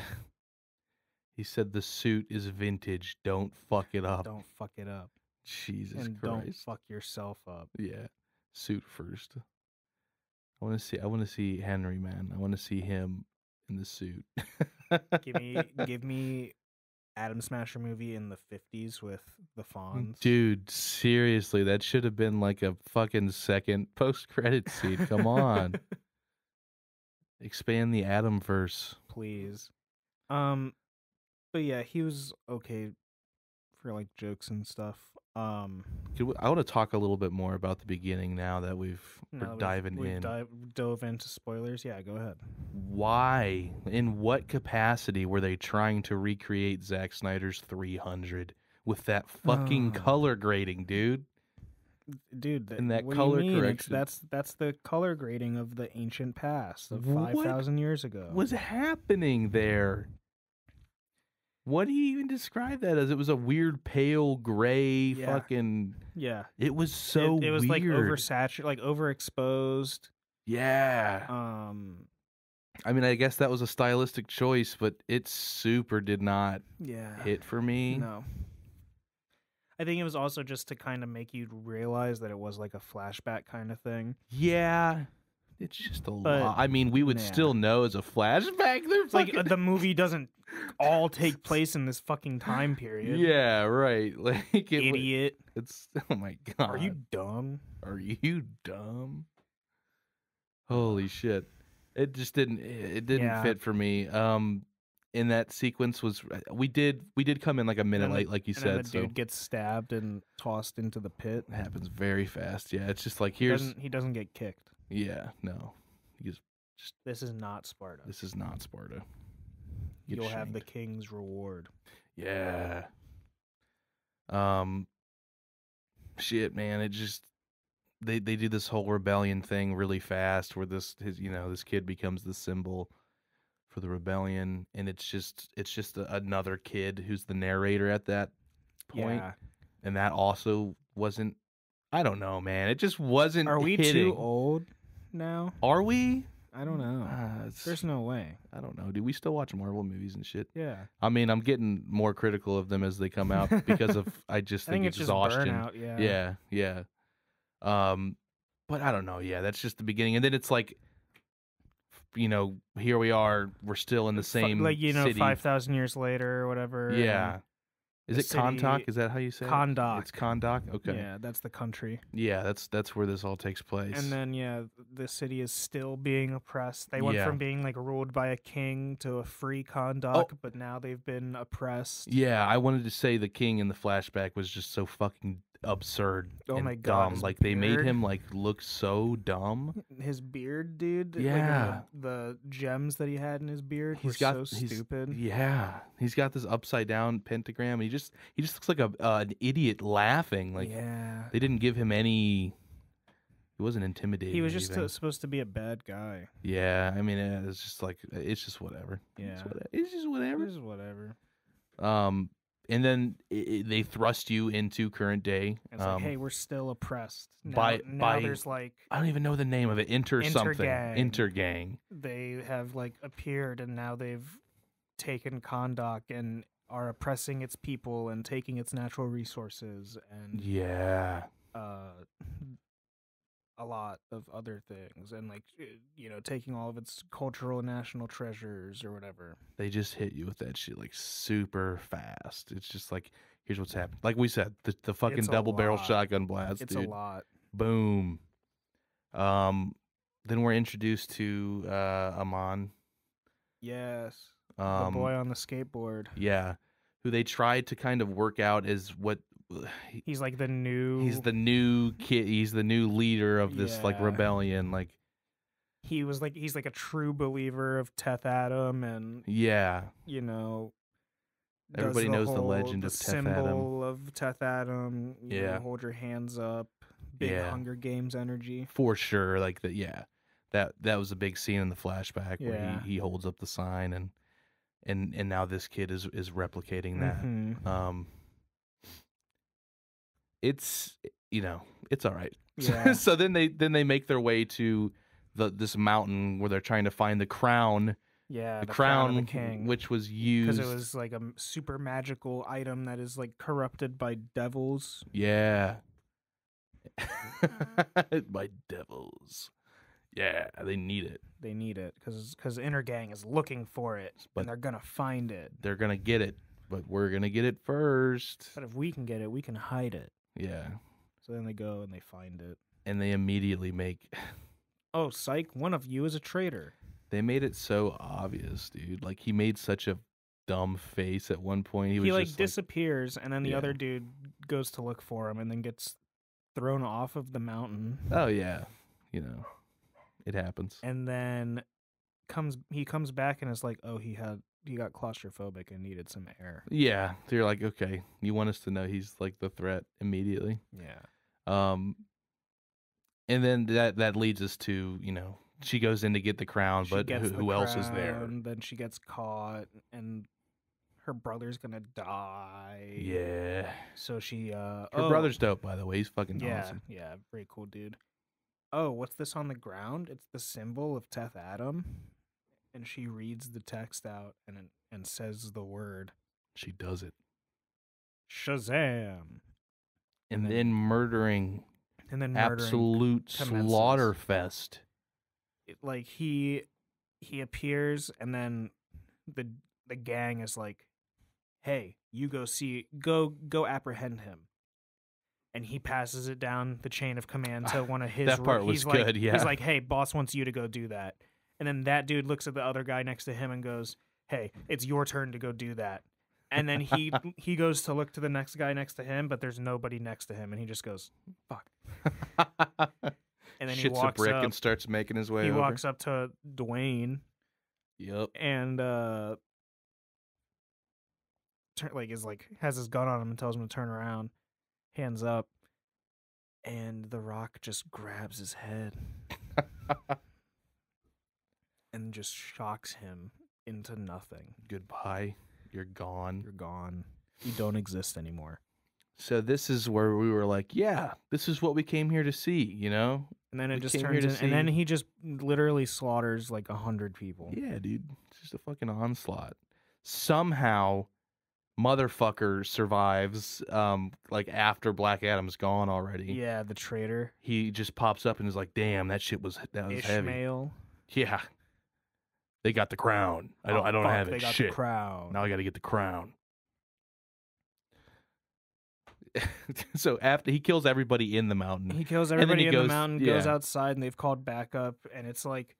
the suit is vintage. Don't fuck it up.
Don't fuck it up.
Jesus
And
Christ.
don't fuck yourself up.
Yeah, suit first. I want to see Henry, man. I want to see him in the suit.
Give me Atom Smasher movie in the 50s with the fawns.
Dude, seriously, that should have been like a fucking second post-credit scene. Come on. Expand the Atomverse.
Please. But yeah, he was okay for like jokes and stuff.
I want to talk a little bit more about the beginning now that we're diving in.
Dove into spoilers. Yeah, go ahead.
Why, in what capacity were they trying to recreate Zack Snyder's 300 with that fucking color grading, dude?
Dude,
and that
what
color
do you mean?
correction.
That's the color grading of the ancient past of 5,000 years ago.
What was happening there? What do you even describe that as? It was a weird pale gray fucking.
Yeah.
It was so
It was
weird.
like oversaturated, like overexposed.
Yeah. I mean, I guess that was a stylistic choice, but it super did not hit for me.
No. I think it was also just to kind of make you realize that it was like a flashback kind of thing.
Yeah. It's just a lot. I mean, we would still know as a flashback. They're
like the movie doesn't all take place in this fucking time period.
Yeah, right. Like
idiot.
It's oh my god.
Are you dumb?
Are you dumb? Holy shit. It just didn't fit for me. In that sequence was we did come in like a minute late, like you said.
And the dude gets stabbed and tossed into the pit.
It happens very fast. Yeah, it's just like
he doesn't get kicked.
Yeah, no.
This is not Sparta.
This is not Sparta.
You'll have the king's reward.
Yeah. Shit, man. It just they do this whole rebellion thing really fast, where this kid becomes the symbol for the rebellion, and it's just another kid who's the narrator at that point, and that also wasn't. I don't know, man. It just wasn't.
Are we
hitting.
Too old now?
Are we?
I don't know. There's no way.
I don't know. Do we still watch Marvel movies and shit?
Yeah.
I mean, I'm getting more critical of them as they come out because of I think it's exhaustion.
Just burnout,
yeah. But I don't know. Yeah, that's just the beginning, and then it's like, here we are. We're still in the same city.
5,000 years later or whatever.
Yeah. Is it Kondak? Is that how you say it?
Kondak.
It's Kondak? Okay.
Yeah, that's the country.
Yeah, that's where this all takes place.
And then, the city is still being oppressed. They went from being, like, ruled by a king to a free Kondak, but now they've been oppressed.
Yeah, I wanted to say the king in the flashback was just so fucking absurd and dumb. Like, they made him, like, look so dumb.
His beard, dude.
Yeah.
Like, the gems that he had in his beard were so stupid.
Yeah. He's got this upside down pentagram. He just looks like an idiot laughing. Like, they didn't give him any. He wasn't intimidating.
He was just supposed to be a bad guy.
Yeah, I mean, it's just like it's just whatever.
Yeah,
it's just whatever.
It's whatever.
And then they thrust you into current day.
It's like, hey, we're still oppressed.
Now
there's like
I don't even know the name of it. Intergang.
They have like appeared, and now they've taken Kondak and are oppressing its people and taking its natural resources and a lot of other things, and like taking all of its cultural and national treasures or whatever.
They just hit you with that shit like super fast. It's just like, here's what's happening. Like we said, the fucking double barrel shotgun blast.
It's
dude.
a lot.
Boom. Then we're introduced to Amon.
Yes. The boy on the skateboard.
Yeah. Who they tried to kind of work out as what.
He's like the new.
He's the new kid. He's the new leader of this like rebellion. Like
he's like a true believer of Teth Adam, and
everybody knows the legend of Teth Adam.
Symbol of Teth Adam. You know, hold your hands up. Big Hunger Games energy
for sure. Like that. Yeah, that was a big scene in the flashback where he holds up the sign and now this kid is replicating that. it's it's all right.
Yeah.
So then they make their way to this mountain where they're trying to find the crown.
Yeah,
The
the
crown,
of the king.
which was used
Because it was like a super magical item that is like corrupted by devils.
Yeah. By devils. Yeah, they need it.
They need it because Inner Gang is looking for it,
But-
and they're gonna find it.
They're gonna get it, but we're gonna get it first.
But if we can get it, we can hide it.
Yeah.
So then they go and they find it.
And they immediately
Oh, psych! One of you is a traitor.
they made it so obvious, dude. Like he made such a dumb face at one point. He was
He
just
disappears, and then the
Yeah.
other dude goes to look for him, and then gets thrown off of the mountain.
oh yeah, it happens.
And then he comes back and is like, oh, he got claustrophobic and needed some air.
Yeah, so you're like, okay, you want us to know he's like the threat immediately.
Yeah.
And then that leads us to she goes in to get the crown,
She
but
gets the
who else is there?
crown, Then she gets caught, and her brother's gonna die.
Yeah,
So she
her brother's dope, by the way. He's fucking
yeah,
awesome.
yeah, very cool dude. Oh, what's this on the ground? It's the symbol of Teth Adam. And she reads the text out and says the word
She does it,
Shazam.
and
then-
then murdering absolute
commences.
slaughter fest.
Like he appears, and then the gang is like, hey, you go apprehend him. And he passes it down the chain of command to one of his.
That part was
he's like,
good, yeah.
He's like, hey, boss wants you to go do that. And then that dude looks at the other guy next to him and goes, hey, it's your turn to go do that. And then he goes to look to the next guy next to him, but there's nobody next to him, and he just goes, fuck. And then
Shits
he walks
a brick
up.
and starts making his way
He
over.
walks up to Dwayne
Yep.
and has his gun on him and tells him to turn around, hands up, and The Rock just grabs his head and just shocks him into nothing.
Goodbye. You're gone.
You're gone. You don't exist anymore.
So this is where we were like, yeah, this is what we came here to see,
And then it
We
just
came here
turns
to
in, and then
see-
he just literally slaughters like 100 people.
Yeah, dude. It's just a fucking onslaught. Somehow, motherfucker survives, like after Black Adam's gone already.
Yeah, the traitor.
He just pops up and is like, damn, that was heavy.
Ishmael.
Yeah. They got the crown. I don't
Oh, fuck,
have it.
They got
Shit.
the crown.
Now I got to get the crown. So after he kills everybody in the mountain,
He kills
then
everybody
he
in
goes-
the mountain, goes
yeah.
outside, and they've called backup, and it's like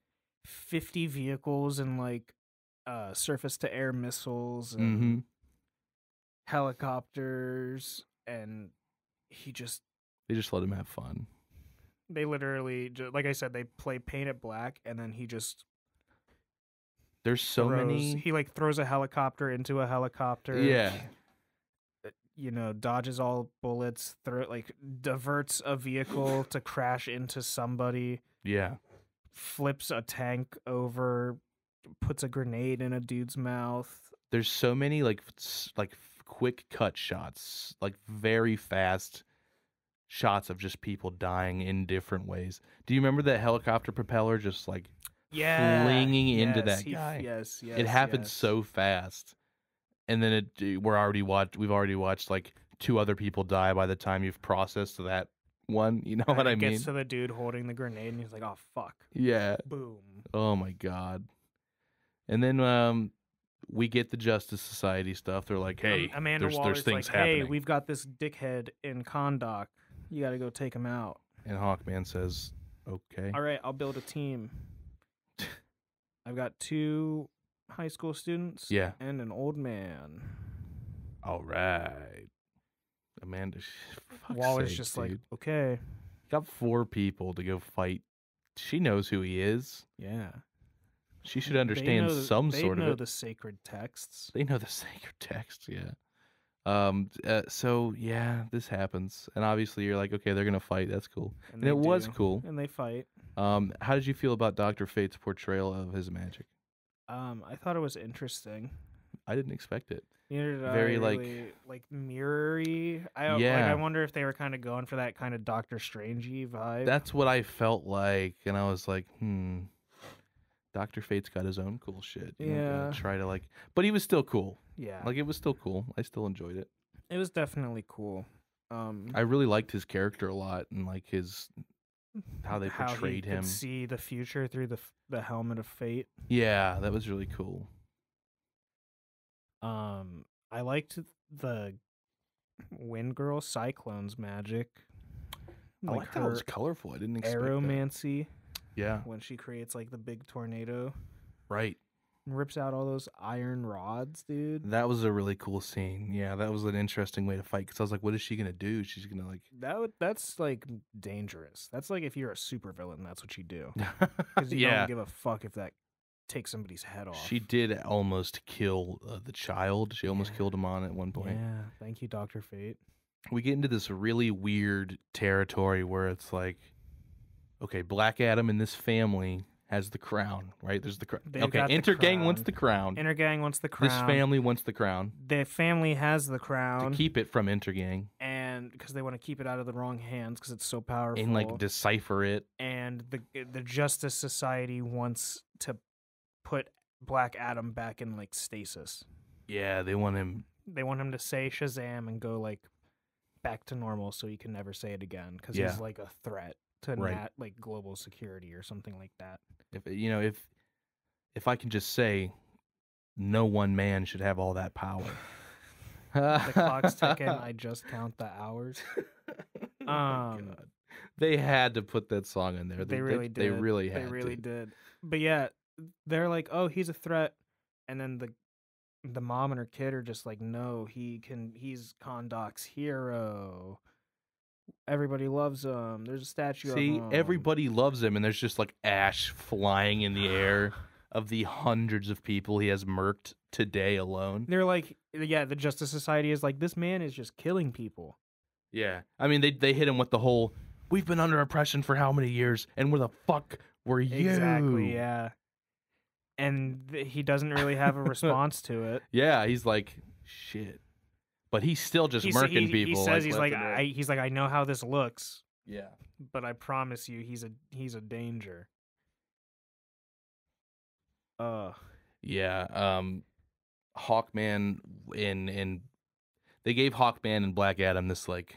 50 vehicles and like surface to air missiles and
Mhm.
helicopters, and he just
They just let him have fun.
they literally like I said, they play paint it black, and then he just
There's so many.
he like throws a helicopter into a helicopter.
Yeah.
Dodges all bullets, diverts a vehicle to crash into somebody,
Yeah.
flips a tank over, puts a grenade in a dude's mouth.
There's so many like quick cut shots, like very fast shots of just people dying in different ways. Do you remember that helicopter propeller just like flinging into that guy?
Yes.
It happened so fast. And then we've already watched like 2 other people die by the time you've processed that one. You know what I mean?
Gets to the dude holding the grenade, and he's like, "Oh fuck!"
Yeah.
Boom.
Oh my god. And then we get the Justice Society stuff. They're like, "Hey,
Amanda
there's
Waller's
things
like, "Hey,
happening."
we've got this dickhead in Kondak. You got to go take him out."
And Hawkman says, "Okay."
All right, I'll build a team. I've got 2 high school students.
Yeah.
And an old man.
All right. Amanda, for fuck's
Waller's
sake,
just
dude.
like, okay,
Got 4 people to go fight. She knows who he is.
yeah.
She should understand some sort
They
of
know
it.
the sacred texts.
They know the sacred text, yeah. So yeah, this happens, and obviously you're like, okay, they're gonna fight. That's cool, and
they
it was
do,
cool.
and they fight.
How did you feel about Dr. Fate's portrayal of his magic?
I thought it was interesting.
I didn't expect it.
Neither did
Very,
I
like-
really, like mirrory. I
Yeah.
wonder if they were kind of going for that kind of Doctor Strangey vibe.
That's what I felt like, and I was like, Dr. Fate's got his own cool shit. You don't
Yeah.
gotta try to like, but he was still cool.
yeah,
Like it was still cool. I still enjoyed it.
it was definitely cool.
I really liked his character a lot, and like how they
how
portrayed
he
him.
could see the future through the helmet of fate.
Yeah, that was really cool.
I liked the Wind Girl Cyclone's magic.
I liked how it was colorful. I didn't expect that.
Aeromancy
Yeah,
when she creates like the big tornado
right.
and rips out all those iron rods, dude.
That was a really cool scene. Yeah, that was an interesting way to fight because I was like, what is she gonna do? She's gonna like.
That's like dangerous. That's like if you're a supervillain, that's what you do. Because you
Yeah,
don't give a fuck if that takes somebody's head off.
she did almost kill the child. She almost
Yeah.
killed him on at one point.
Yeah, thank you, Dr. Fate.
We get into this really weird territory where it's like, okay, Black Adam in this family has the crown, right? There's the crown.
They've
Okay,
got the
Intergang wants
crown.
the crown.
Intergang wants the crown.
This family wants the crown
The family has the crown,
to keep it from Intergang
and because they want to keep it out of the wrong hands because it's so powerful.
and like decipher it.
And the Justice Society wants to put Black Adam back in like stasis.
Yeah, they want him.
They want him to say Shazam and go like back to normal, so he can never say it again because
Yeah.
he's like a threat to
Right.
like global security or something like that.
If I can just say, no one man should have all that power.
The clock's ticking. I just count the hours.
Oh my
Um,
God. They had to put that song in there.
They really did.
They really had
They really
to.
did. But yeah, they're like, "Oh, he's a threat," and then the mom and her kid are just like, "No, he's Kondok's hero. Everybody loves him. There's a statue
See,
of him."
everybody loves him, and there's just like ash flying in the air of the hundreds of people he has murked today alone.
They're like, yeah, the Justice Society is like, this man is just killing people.
Yeah, I mean they hit him with the whole, we've been under oppression for how many years, and where the fuck were you?
Exactly, yeah. And he doesn't really have a response to it.
Yeah, he's like, shit, but he's still just murking people.
He says he's
left
like,
and right.
I know how this looks,
Yeah.
but I promise you, he's a danger.
Yeah, Hawkman and they gave Hawkman and Black Adam this like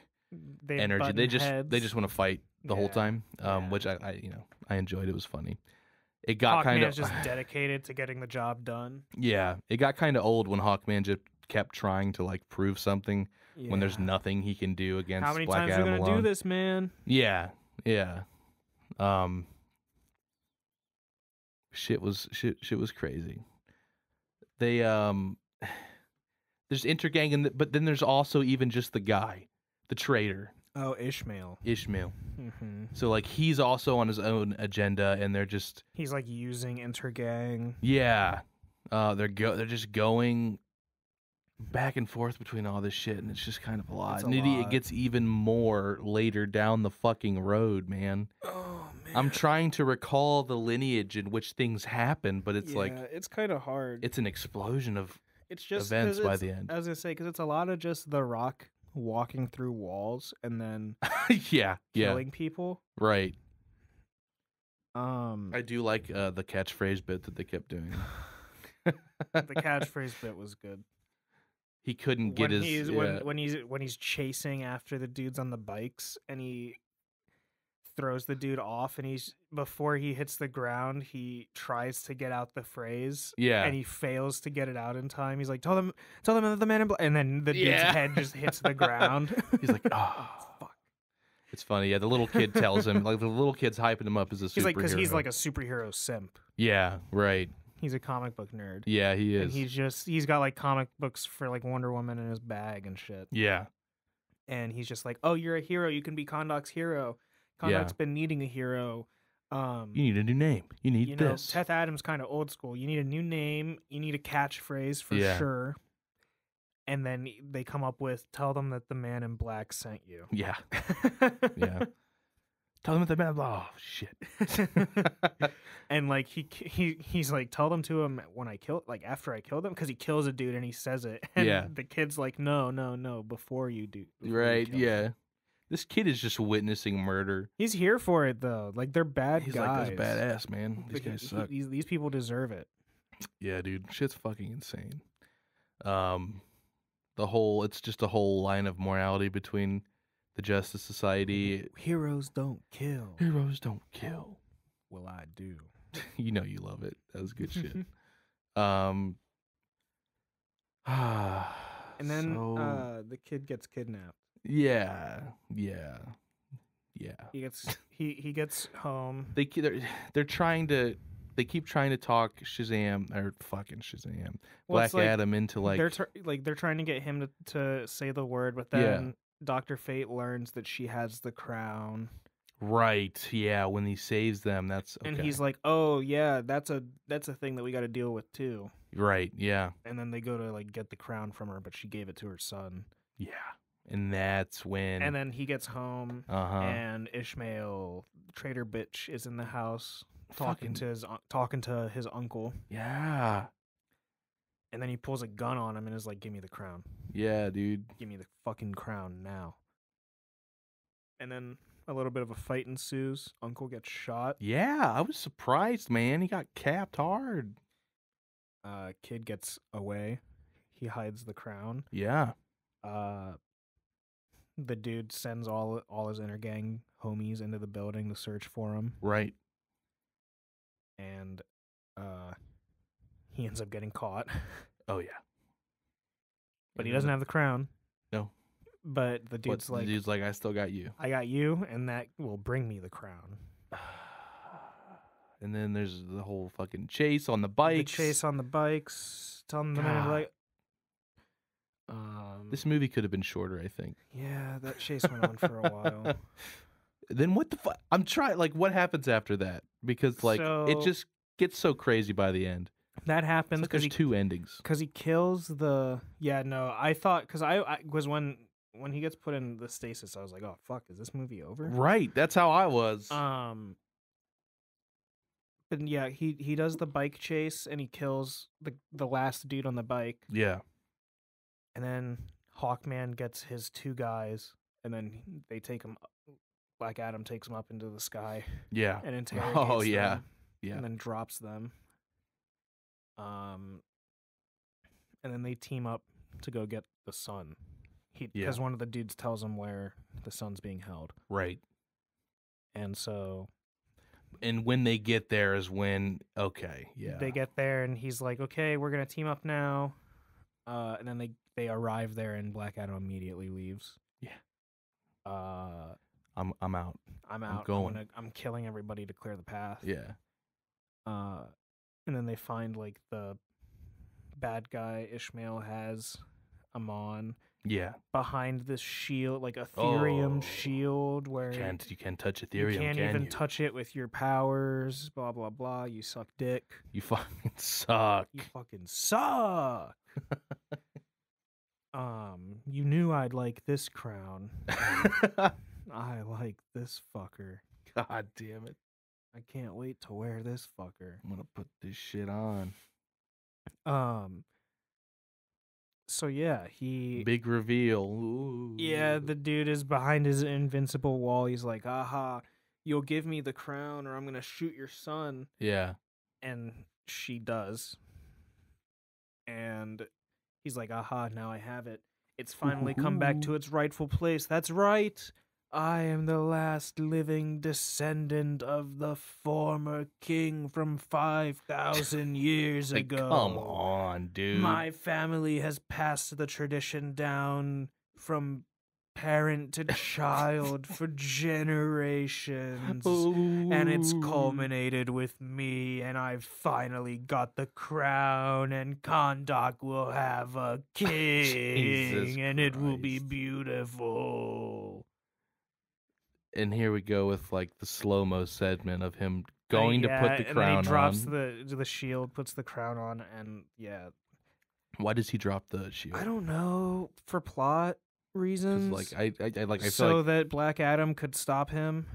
They
energy.
button
They
heads.
just want to fight the whole
Yeah,
time,
yeah.
which I enjoyed. It was funny. It got kind
Hawkman
of
is just dedicated to getting the job done.
yeah. It got kind of old when Hawkman just kept trying to like prove something when there's
Yeah.
nothing he can do against
How many
Black
times
Adam
are we gonna
alone.
do this, man?
Yeah, yeah. Shit was crazy. They there's Intergang, but then there's also even just the guy, the traitor,
Oh, Ishmael.
Ishmael.
Mm-hmm.
So like he's also on his own agenda, and they're just
He's like using Intergang.
yeah, they're just going back and forth between all this shit, and it's just kind of a lot.
It's a
And
lot.
it gets even more later down the fucking road, man.
Oh man.
I'm trying to recall the lineage in which things happen, but it's like
it's kind of hard.
it's an explosion of
It's just
events
'cause
by
it's-
the end.
I was gonna say because it's a lot of just The Rock walking through walls and then
yeah,
killing people.
right.
The
I do like the catchphrase bit that they kept doing.
catchphrase bit was good.
He couldn't get
when
his
he's
yeah.
when he's chasing after the dudes on the bikes and he throws the dude off and before he hits the ground he tries to get out the phrase
Yeah.
and he fails to get it out in time. He's like, tell them that the man in black, and then the dude's
Yeah.
head just hits the ground.
He's like, oh, fuck. It's funny. Yeah, the little kid tells him, like the little kid's hyping him up as a superhero.
He's like, because he's like a superhero simp.
yeah, right.
He's a comic book nerd.
Yeah, he
And
is.
he's got like comic books for like Wonder Woman in his bag and shit.
yeah,
And he's just like, oh, you're a hero. You can be Kondok's hero. Kondok's
Yeah.
been needing a hero.
you need a new name. You need
You know,
this.
Teth Adams kind of old school. You need a new name. You need a catchphrase for
Yeah.
sure. And then they come up with, tell them that the man in black sent you.
yeah, yeah. Tell them at the oh shit.
And like he's like, tell them to him when I kill, like after I kill them, because he kills a dude and he says it. And
Yeah.
the kid's like, no, before you do. Before you
Right?
kill
Yeah.
them.
This kid is just witnessing murder.
He's here for it though. Like they're bad
He's
guys.
like, that's badass, man. These
Like,
guys suck.
these people deserve it.
Yeah, dude, shit's fucking insane. It's just a whole line of morality between the Justice Society.
Heroes don't kill.
Heroes don't kill.
Well, I do.
You know you love it. That was good shit. And
And then the kid gets kidnapped.
yeah.
He gets home.
They're trying to. They keep trying to talk Shazam or fucking Shazam,
Well,
Black
it's like
Adam into like
they're trying to get him to say the word, but then Dr. Fate learns that she has the crown.
right. Yeah, when he saves them, that's okay.
And he's like, "Oh yeah, that's a thing that we got to deal with too."
right. Yeah,
And then they go to like get the crown from her, but she gave it to her son.
yeah, and that's when.
And then he gets home, and Ishmael, traitor bitch, is in the house talking to his uncle.
Yeah,
And then he pulls a gun on him and is like, "Give me the crown.
yeah, dude.
Give me the fucking crown now." And then a little bit of a fight ensues. Uncle gets shot.
Yeah, I was surprised, man. He got capped hard.
Kid gets away. He hides the crown.
Yeah,
The dude sends all his inner gang homies into the building to search for him,
right.
and he ends up getting caught.
Oh yeah,
But he doesn't have the crown.
No.
But the dude's
the dude's like, I still got you.
"I got you, and that will bring me the crown."
And then there's the whole fucking chase on the bikes.
The chase on the bikes. Telling them
God.
like,
This movie could have been shorter, I think.
yeah, that chase went on for a while.
Then what the fuck? I'm trying. Like, what happens after that? Because like it
So-
just gets so crazy by the end.
That
It's
happens
like
because
there's two endings.
he kills the. Yeah, no, I thought because I was when he gets put in the stasis, I was like, oh fuck, is this movie over?
Right. That's how I was.
But yeah, he does the bike chase and he kills the last dude on the bike,
yeah.
and then Hawkman gets his two guys, and then they take him. Black Adam takes him up into the sky
Yeah.
and interrogates
Oh yeah.
them,
Yeah.
and then drops them. And then they team up to go get the son. Because one of the dudes tells him where the son's being held,
Right.
and so
And when they get there is when yeah.
they get there, and he's like, "Okay, we're gonna team up now." And then they arrive there, and Black Adam immediately leaves.
Yeah.
I'm
out.
out.
going.
I'm killing everybody to clear the path.
Yeah.
And then they find like the bad guy Ishmael has Amon
Yeah.
behind this shield, like Ethereum
Oh.
shield, where
You can't touch Ethereum,
you can't
can
even
you?
touch it with your powers. Blah blah blah. You suck dick.
You fucking suck.
You fucking suck. You knew I'd like this crown. I like this fucker.
God damn it.
I can't wait to wear this fucker.
I'm gonna put this shit on.
So yeah, he
Big reveal. Ooh.
yeah, the dude is behind his invincible wall. He's like, "Aha, you'll give me the crown or I'm going to shoot your son."
Yeah.
And she does. And he's like, "Aha, now I have it. It's finally come back to its rightful place. That's right. I am the last living descendant of the former king from 5,000 years
Like,
ago.
come on, dude.
My family has passed the tradition down from parent to child for generations. And it's culminated with me, and I've finally got the crown, and Kondak will have a king,
Jesus
and it will be
Christ.
beautiful.
And here we go with like the slow-mo segment of him going to put the
and
crown
then he drops
on.
the shield, puts the crown on, and yeah,
Why does he drop the shield?
I don't know, for plot
'Cause,
reasons.
like I feel
so
like
that Black Adam could stop him.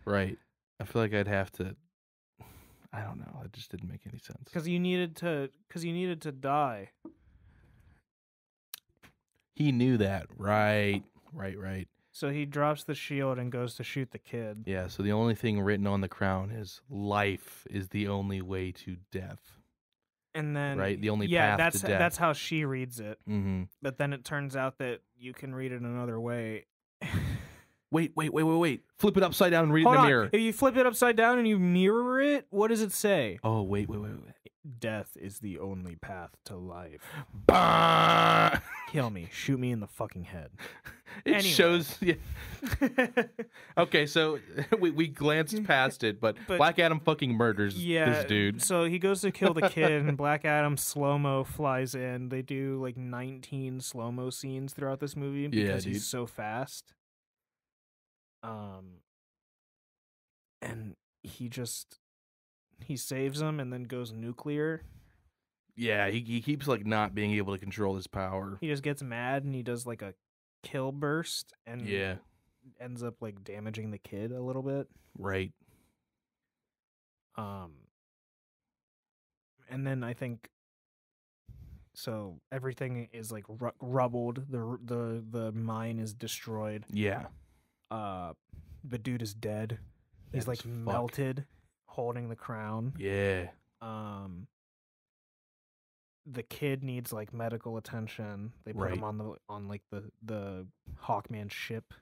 Right. I feel like I'd have to. I don't know. It just didn't make any sense.
Because you needed to die.
He knew that. Right. Right.
So he drops the shield and goes to shoot the kid.
Yeah. So the only thing written on the crown is life is the only way to death.
And then
Right. The only path to death.
that's how she reads it.
Mm-hmm.
But then it turns out that you can read it another way.
Wait. Flip it upside down and read it
Hold
in the
on.
mirror.
If you flip it upside down and you mirror it, what does it say?
Oh, wait.
Death is the only path to life.
Bah!
Kill me. Shoot me in the fucking head.
It
Anyway.
shows. Yeah. Okay, so we glanced past it, but Black Adam fucking murders this dude.
So he goes to kill the kid, and Black Adam slow-mo flies in. They do like 19 slow-mo scenes throughout this movie because he's so fast. And he saves him and then goes nuclear.
Yeah, he keeps like not being able to control his power.
He just gets mad and he does like a kill burst and ends up like damaging the kid a little bit.
Right.
And then I think so everything is like rubbled. The mine is destroyed.
Yeah.
The dude is dead. He's like melted, holding the crown.
Yeah.
The kid needs like medical attention. They put him on like the Hawkman ship.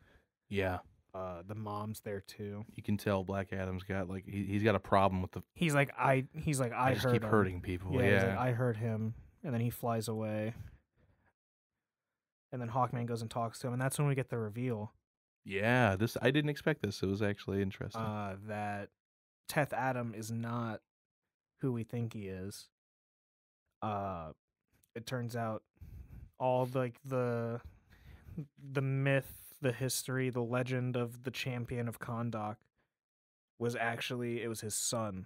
Yeah.
The mom's there too.
You can tell Black Adam's got like he's got a problem with the.
He's like I
just
hurt
keep
him.
hurting people.
Yeah.
Yeah.
He's like, I hurt him, and then he flies away. And then Hawkman goes and talks to him, and that's when we get the reveal.
Yeah, I didn't expect this. It was actually interesting.
That Teth Adam is not who we think he is. It turns out all like the myth, the history, the legend of the champion of Kahndaq was actually, it was his son.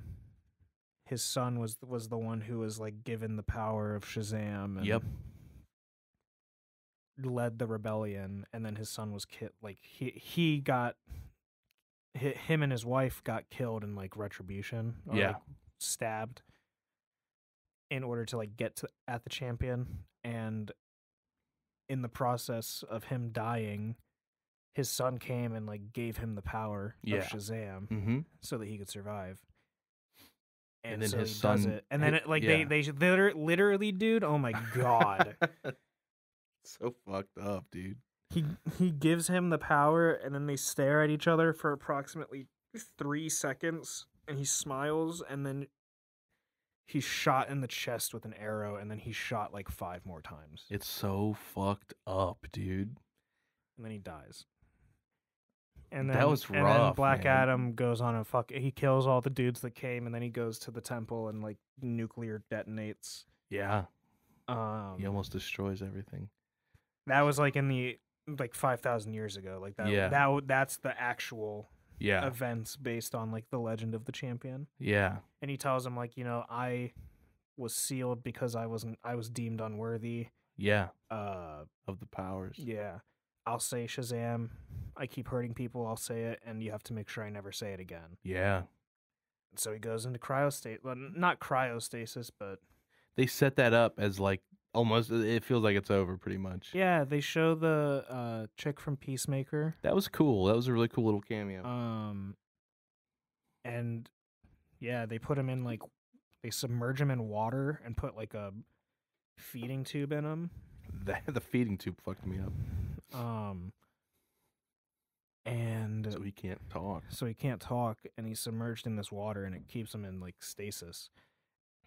His son was the one who was like given the power of Shazam and led the rebellion, and then his son was killed. Like he got him and his wife got killed in like retribution, or, like, stabbed in order to like get at the champion, and in the process of him dying, his son came and like gave him the power of Shazam so that he could survive. And then so his son does it. And then they literally, dude, oh my god.
So fucked up, dude.
He gives him the power, and then they stare at each other for approximately 3 seconds, and he smiles, and then he's shot in the chest with an arrow, and then he's shot like 5 more times.
It's so fucked up, dude.
And then he dies. And then,
that was rough.
And then Black Adam goes on he kills all the dudes that came, and then he goes to the temple and like nuclear detonates.
Yeah. He almost destroys everything.
That was like in the like 5,000 years ago. Like that. Yeah. That's the actual events based on like the legend of the champion.
Yeah.
And he tells him like, I was sealed because I was deemed unworthy.
Yeah. Of the powers.
Yeah. I'll say Shazam. I keep hurting people. I'll say it, and you have to make sure I never say it again.
Yeah.
So he goes into cryostasis. Well, not cryostasis, but
they set that up as like almost. It feels like it's over, pretty much.
Yeah, they show the chick from Peacemaker.
That was cool. That was a really cool little cameo.
And yeah, they put him in like they submerge him in water and put like a feeding tube in him.
The feeding tube fucked me up.
And
so he can't talk.
And he's submerged in this water, and it keeps him in like stasis.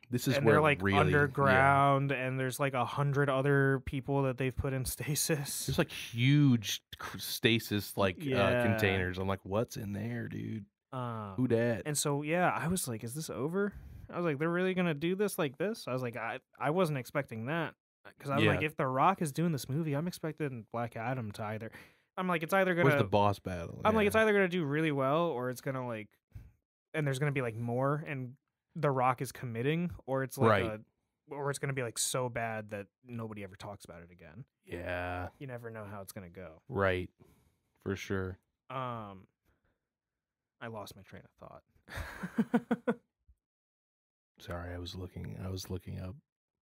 This is
and
where
they're like
really,
underground, and there's like 100 other people that they've put in stasis.
There's like huge stasis containers. I'm like, what's in there, dude? Who dat?
And so I was like, is this over? I was like, they're really gonna do this like this? I was like, I wasn't expecting that, because I was like, if The Rock is doing this movie, I'm expecting Black Adam to either. I'm like, it's either gonna.
Where's the boss battle?
I'm like, it's either gonna do really well, or it's gonna like, and there's gonna be like more, and The Rock is committing, or it's like or it's gonna be like so bad that nobody ever talks about it again.
Yeah.
You never know how it's gonna go.
Right. For sure.
I lost my train of thought.
Sorry, I was looking up.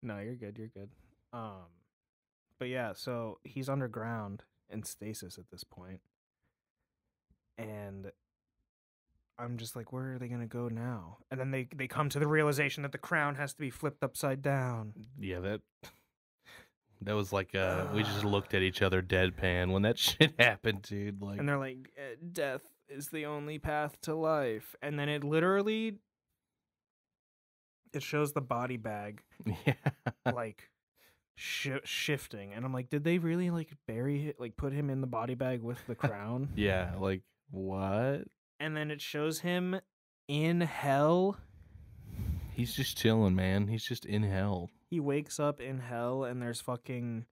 No, you're good. You're good. But yeah, so he's underground in stasis at this point, and I'm just like, where are they gonna go now? And then they come to the realization that the crown has to be flipped upside down.
Yeah, that was like we just looked at each other deadpan when that shit happened, dude. Like,
And they're like, death is the only path to life. And then it literally, it shows the body bag
yeah,
like shifting, and I'm like, did they really like bury it, like put him in the body bag with the crown?
yeah, like what?
And then it shows him in hell.
He's just chilling, man. He's just in hell.
He wakes up in hell, and there's fucking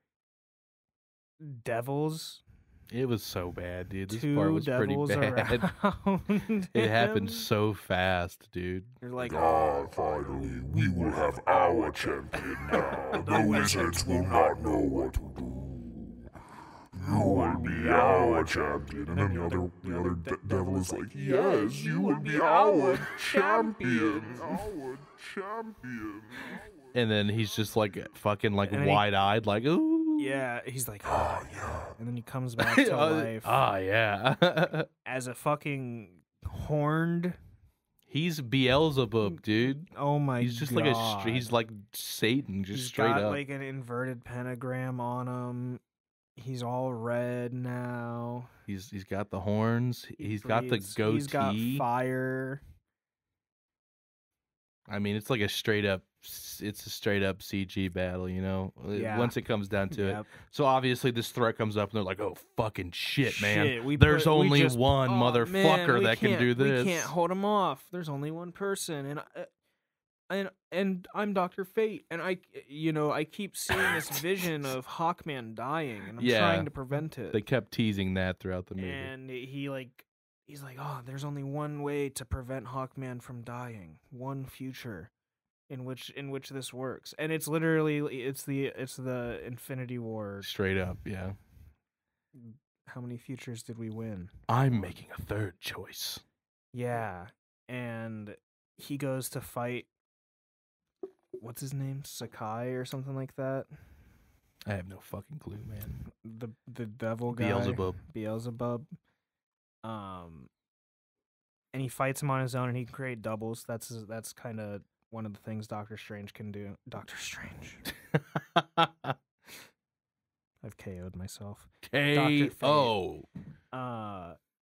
devils.
It was so bad, dude. This
Two
part was pretty
devils
bad.
around
It happened
him.
so fast, dude.
You're like,
Finally, we will have our champion now. The wizards will not know what to do. You will be our champion. And then the other devil is like, yes, you will be our champion. Our champion.
And then he's just like fucking like
And then he-
wide-eyed, like, ooh.
yeah, he's like,
Ah, yeah.
and then he comes back to life
yeah.
as a fucking horned.
He's Beelzebub, dude.
Oh my god!
He's just like he's like Satan, just
He's
straight
got
up.
like an inverted pentagram on him. He's all red now.
He's got the horns. He's got the
breathes.
goatee.
He's got fire.
I mean, it's like a straight up CG battle, you know.
Yeah.
Once it comes down to it.
Yep.
So obviously this threat comes up and they're like, "Oh fucking shit, man!
we
There's
put- we
only
just-
one
oh,
motherfucker
man,
that can do this."
We can't hold him off. There's only one person, and I'm Dr. Fate, and I keep seeing this vision of Hawkman dying, and I'm
Yeah.
trying to prevent it.
They kept teasing that throughout the movie.
And he's like, oh, there's only one way to prevent Hawkman from dying. One future in which this works. And it's literally it's the Infinity War.
Straight up, yeah.
How many futures did we win?
I'm making a third choice.
Yeah. And he goes to fight, what's his name? Sakai or something like that.
I have no fucking clue, man.
The devil guy. Beelzebub. And he fights him on his own, and he can create doubles. That's kind of one of the things Doctor Strange can do. Doctor Strange. I've KO'd myself.
K.O.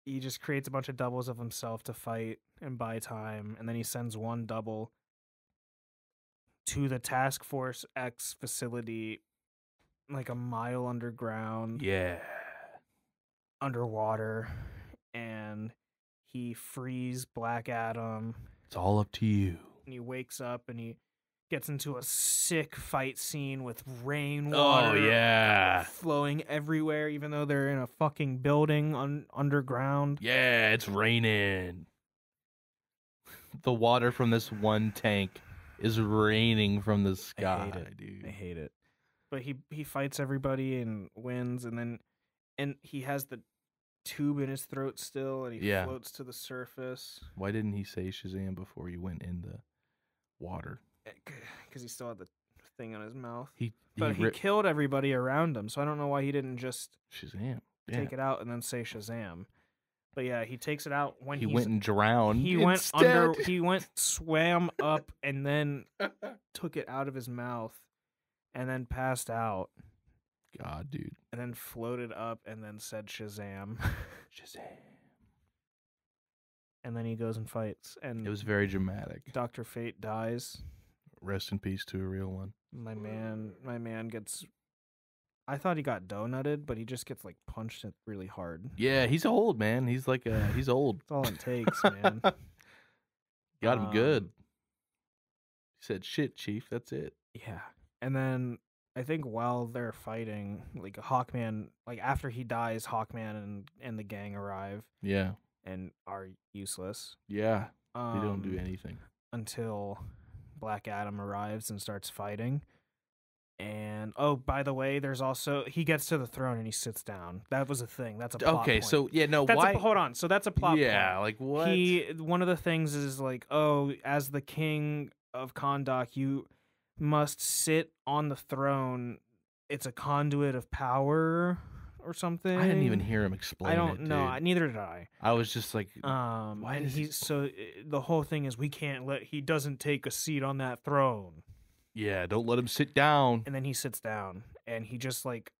He just creates a bunch of doubles of himself to fight and buy time, and then he sends one double to the Task Force X facility, like a mile underground.
Yeah.
Underwater, and he frees Black Adam,
It's all up to you.
and he wakes up and he gets into a sick fight scene with rainwater
Oh, yeah.
flowing everywhere, even though they're in a fucking building underground.
Yeah, it's raining. The water from this one tank is raining from the sky, dude.
I hate it. But he fights everybody and wins, and he has the tube in his throat still, and he
Yeah.
floats to the surface.
Why didn't he say Shazam before he went in the water?
Because he still had the thing on his mouth.
He
He
ripped
killed everybody around him, so I don't know why he didn't just
Shazam. Yeah.
take it out and then say Shazam. But yeah, he takes it out when
He
he's-
went and drowned.
he went
instead.
he went swam up and then took it out of his mouth and then passed out
God, dude.
and then floated up and then said Shazam.
Shazam.
And then he goes and fights, and
It was very dramatic.
Dr. Fate dies.
Rest in peace to a real one.
My man gets, I thought he got donutted, but he just gets like punched it really hard.
Yeah, he's old, man. He's like he's old.
That's all it takes, man.
Got him good.
Um,
He said, "Shit, Chief, that's it."
Yeah. And then I think while they're fighting, like Hawkman, like after he dies, Hawkman and the gang arrive
Yeah,
and are useless.
yeah. They don't do anything.
Until Black Adam arrives and starts fighting. And oh, by the way, there's also he gets to the throne and he sits down. That was a thing. That's a plot
Okay,
point.
so yeah, no,
That's
why?
hold on. So that's a plot
Yeah,
point.
like what?
One of the things is like, oh, as the king of Kondak, you must sit on the throne. It's a conduit of power or something.
I didn't even hear him explain
I don't
it,
know.
dude.
Neither did I.
I was just like,
And
does
he's so the whole thing is we can't let he doesn't take a seat on that throne.
yeah, don't let him sit down.
And then he sits down and he just like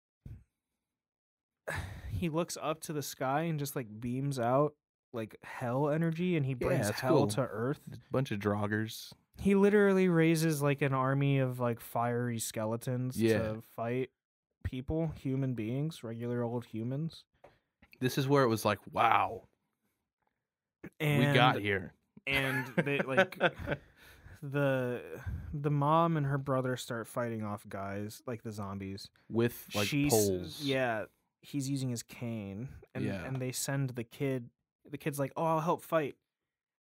he looks up to the sky and just like beams out like hell energy and he brings
that's
hell
cool.
to earth.
Bunch of droggers.
He literally raises like an army of like fiery skeletons to fight people, human beings, regular old humans.
This is where it was like, wow,
And
we got here.
and they like the mom and her brother start fighting off guys like the zombies
With like poles.
Yeah, he's using his cane and
Yeah.
and they send the kid's like, oh, I'll help fight,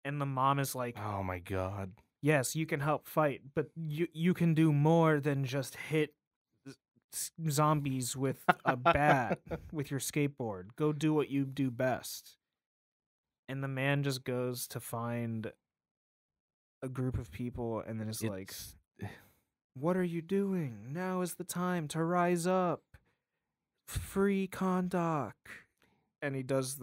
and the mom is like,
Oh my god.
yes, you can help fight, but you can do more than just hit zombies with a bat with your skateboard. Go do what you do best. And the man just goes to find a group of people and then is like, what are you doing? Now is the time to rise up. Free Kondak. And he does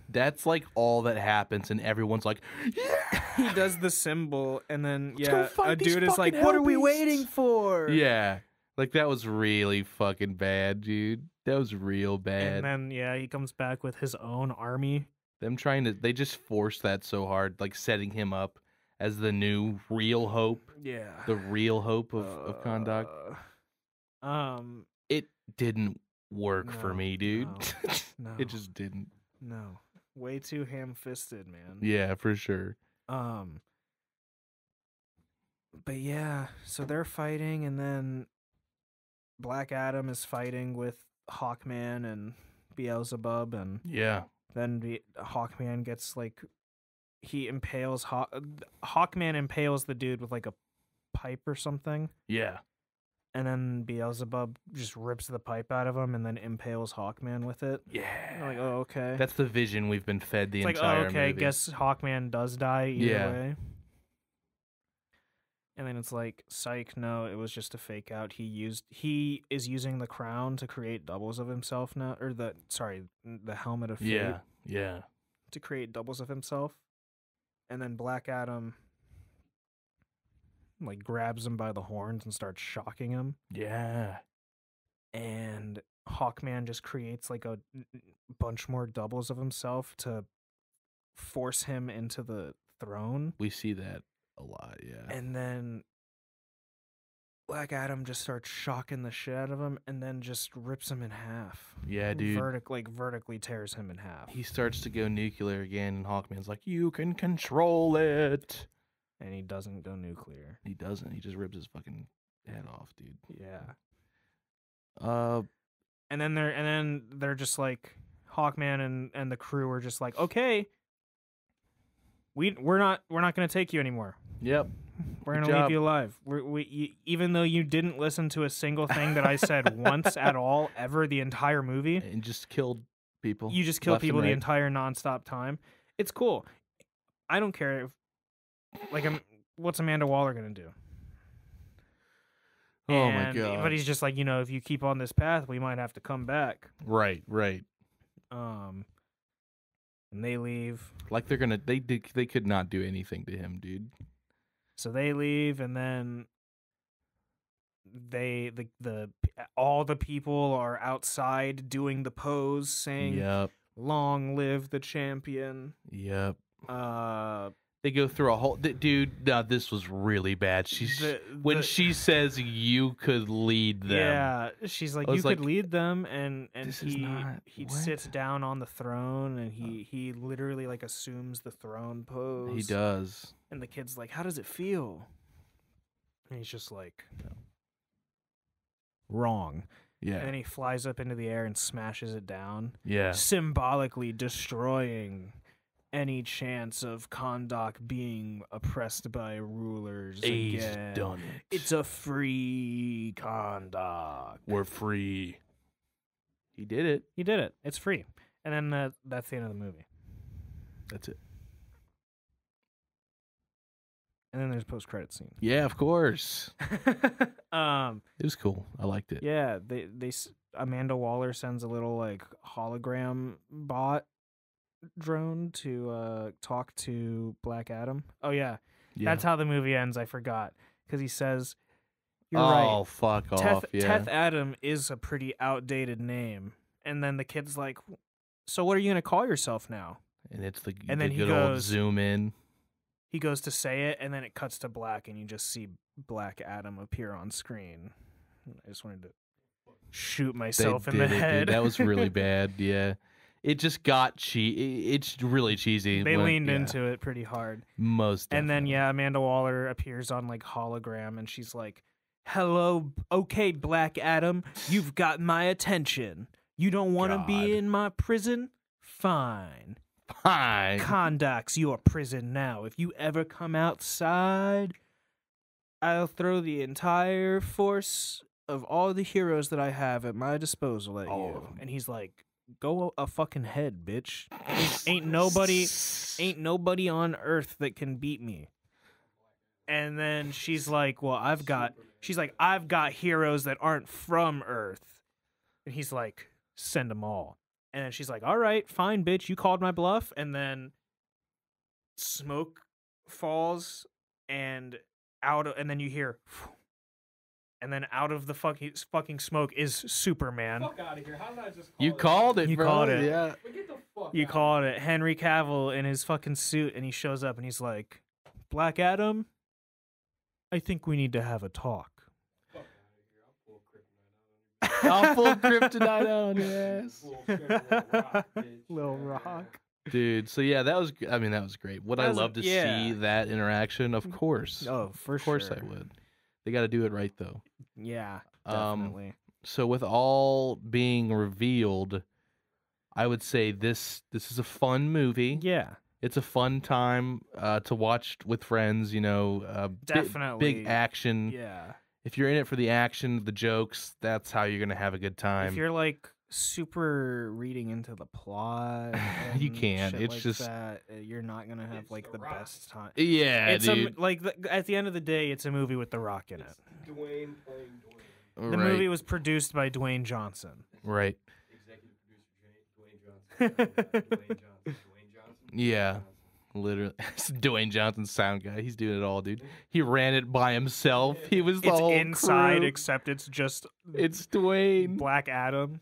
that's like all that happens, and everyone's like, yeah!
he does the symbol, and then
Let's go fight
a
these
dude is like,
fucking
what are
hell
we
beasts."
waiting for?
Yeah. Like that was really fucking bad, dude. That was real bad.
And then he comes back with his own army.
They just forced that so hard, like setting him up as the new real hope,
Yeah.
the real hope of Kondak. It didn't work for
No,
me, dude.
no.
It just didn't.
No. Way too ham-fisted, man.
Yeah, for sure.
But yeah, so they're fighting, and then Black Adam is fighting with Hawkman and Beelzebub, and
Yeah.
then Hawkman gets like Hawkman impales the dude with like a pipe or something,
Yeah.
and then Beelzebub just rips the pipe out of him and then impales Hawkman with it.
Yeah.
I'm like, oh, okay.
That's the vision we've been fed the
It's like,
entire
oh, okay,
movie.
guess Hawkman does die either
Yeah.
way. And then it's like, psych, no, it was just a fake out. He is using the crown to create doubles of himself now, or the helmet of fate
Yeah. Yeah.
to create doubles of himself. And then Black Adam like grabs him by the horns and starts shocking him.
Yeah.
And Hawkman just creates like a bunch more doubles of himself to force him into the throne.
We see that a lot, yeah.
And then Black Adam just starts shocking the shit out of him and then just rips him in half.
Yeah, dude.
Vertically tears him in half.
He starts to go nuclear again, and Hawkman's like, you can control it.
And he doesn't go nuclear.
He doesn't. He just rips his fucking head off, dude.
Yeah.
Uh,
And then they're just like, Hawkman and the crew are just like, okay, we're not gonna take you anymore.
yep.
We're
Good
gonna leave
job.
you alive. Even though you didn't listen to a single thing that I said once at all, ever the entire movie,
And just killed people.
you just kill
left and
people the
right.
entire nonstop time. It's cool. I don't care if, what's Amanda Waller gonna do?
Oh my
And-
god.
But he's just like, if you keep on this path, we might have to come back.
Right.
And they leave.
Like they could not do anything to him, dude.
So they leave, and then all the people are outside doing the pose, saying,
Yep.
"Long live the champion."
Yep.
Uh,
They go through a whole dude. Now this was really bad. When she says you could lead them.
yeah, she's like,
I
"You
was
could
like,
lead them," and
this is
he
not- what?
sits down on the throne, and he literally like assumes the throne pose.
He does.
And the kid's like, "How does it feel?" And he's just like, "Wrong."
Yeah.
And then he flies up into the air and smashes it down,
Yeah.
symbolically destroying any chance of Kondak being oppressed by rulers
He's
again.
done it.
It's a free Kondak.
We're free. He did it.
He did it. It's free. And then that's the end of the movie.
That's it.
And then there's post-credit scene.
Yeah, of course.
It
was cool. I liked it.
Yeah, Amanda Waller sends a little like hologram bot drone to talk to Black Adam. Oh yeah. That's how the movie ends. I forgot because he says, "You're right.
Oh, fuck off! Yeah.
Teth Adam is a pretty outdated name." And then the kid's like, "So what are you gonna call yourself now?"
And it's the
And then he
good old
goes-
zoom in.
He goes to say it, and then it cuts to black, and you just see Black Adam appear on screen. I just wanted to shoot myself in the head.
That was really bad. Yeah, it just got It's really cheesy.
They leaned into it pretty hard.
Most.
And then,
definitely.
Amanda Waller appears on like hologram, and she's like, "Hello, okay, Black Adam, you've got my attention. You don't want to
God.
be in my prison? Fine.
Fine.
Kondak's your prison now. If you ever come outside, I'll throw the entire force of all the heroes that I have at my disposal at you." And he's like, "Go a fucking head, bitch. Ain't nobody on earth that can beat me." And then she's like, I've got heroes that aren't from Earth. And he's like, "Send them all." And then she's like, "All right, fine, bitch. You called my bluff." And then smoke falls and and then you hear, and then out of the fucking smoke is Superman.
Fuck out of here. How did I just call
You
it?
called it,
You
bro.
called it.
Yeah.
But get the fuck
You
out
called it. Henry Cavill in his fucking suit, and he shows up and he's like, "Black Adam, I think we need to have a talk."
Fuck out of here. I'll pull kryptonite
I'll
on
pull kryptonite on your ass.
Full Little Rock, bitch.
Lil Rock.
Dude, so yeah, that was great. Would I
That was
love to
yeah.
see that interaction? Of course.
Oh, for
Of course
sure.
I would. They got to do it right though.
Yeah,
Um,
definitely.
So with all being revealed, I would say this is a fun movie.
Yeah,
It's a fun time to watch with friends,
definitely.
big action.
Yeah.
If you're in it for the action, the jokes, that's how you're going to have a good time.
If you're like super reading into the plot,
You
and
can't.
shit
It's
like
just-
that, you're not gonna have
It's
like
The
the
Rock.
best time.
Yeah,
It's
dude.
at the end of the day, it's a movie with The Rock in it.
It's Dwayne playing Dwayne.
The
right.
movie was produced by Dwayne Johnson.
Right.
Executive producer Dwayne Johnson. Dwayne Johnson.
Yeah. Literally. Dwayne Johnson's sound guy. He's doing it all, dude. He ran it by himself. He was the
It's
whole
inside,
crew.
except it's just
It's Dwayne.
Black Adam.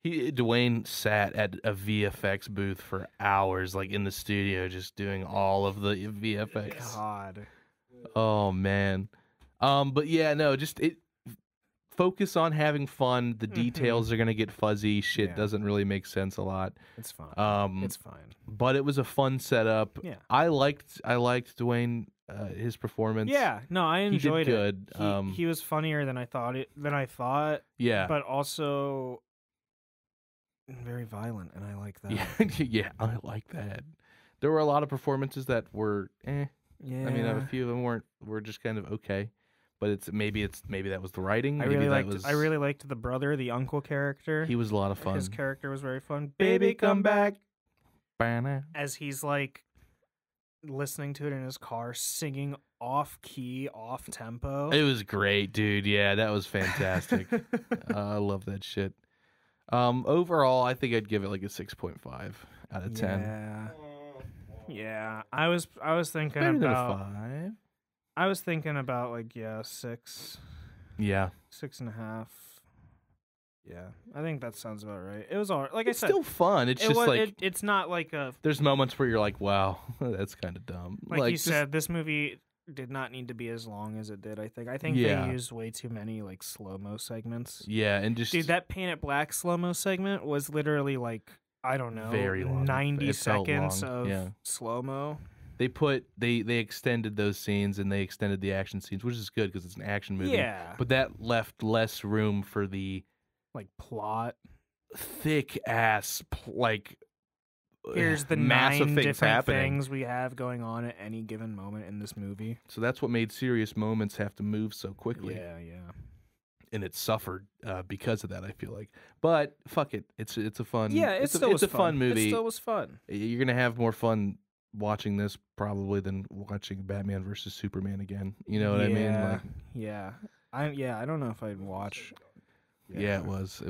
Dwayne sat at a VFX booth for hours, like in the studio, just doing all of the VFX.
God.
Oh man. But yeah, no, just focus on having fun. The details are gonna get fuzzy. Shit
Yeah.
doesn't really make sense a lot.
It's fine.
It's
It's fine.
but it was a fun setup.
Yeah.
I liked Dwayne his performance.
Yeah. No, I
He did
enjoyed
good.
it. He was funnier than I thought.
Yeah.
But also very violent, and I like that.
Yeah, yeah, I like that. There were a lot of performances that were
Yeah.
I mean, a few of them were just kind of okay, but maybe that was the writing.
I
Maybe
really
that
liked.
was,
I really liked the brother, the uncle character.
He was a lot of fun.
His character was very fun. Baby, come back.
Ba-na.
As he's like listening to it in his car, singing off key, off tempo.
It was great, dude. Yeah, that was fantastic. I love that shit. Overall, I think I'd give it like a 6.5 out of 10.
Yeah. Yeah. I was thinking
Better than a
about.
5.
I was thinking about like 6,
Yeah,
6.5. Yeah, I think that sounds about right. It was all right. Like
it's
I said,
still fun. It's
it
just
was,
like
it's not like a
there's moments where you're like, wow, that's kind of dumb.
like you
just-
said. This movie did not need to be as long as it did. I think
Yeah.
they used way too many like slow mo segments.
Yeah, and just
Dude, that Paint It Black slow mo segment was literally like I don't know,
Very long.
90
It felt
seconds
long,
of
yeah.
slow mo.
they extended those scenes and they extended the action scenes, which is good because it's an action movie.
Yeah,
But that left less room for the
like plot.
thick ass like
Here's the
massive
9
things
different
happening.
things we have going on at any given moment in this movie.
So that's what made serious moments have to move so quickly.
Yeah.
And it suffered because of that, I feel like. But fuck it, it's a fun.
Yeah,
it's a fun movie.
It still was fun.
You're gonna have more fun watching this probably than watching Batman versus Superman again. You know what I mean? Like,
Yeah. I don't know if I'd watch.
yeah, it was.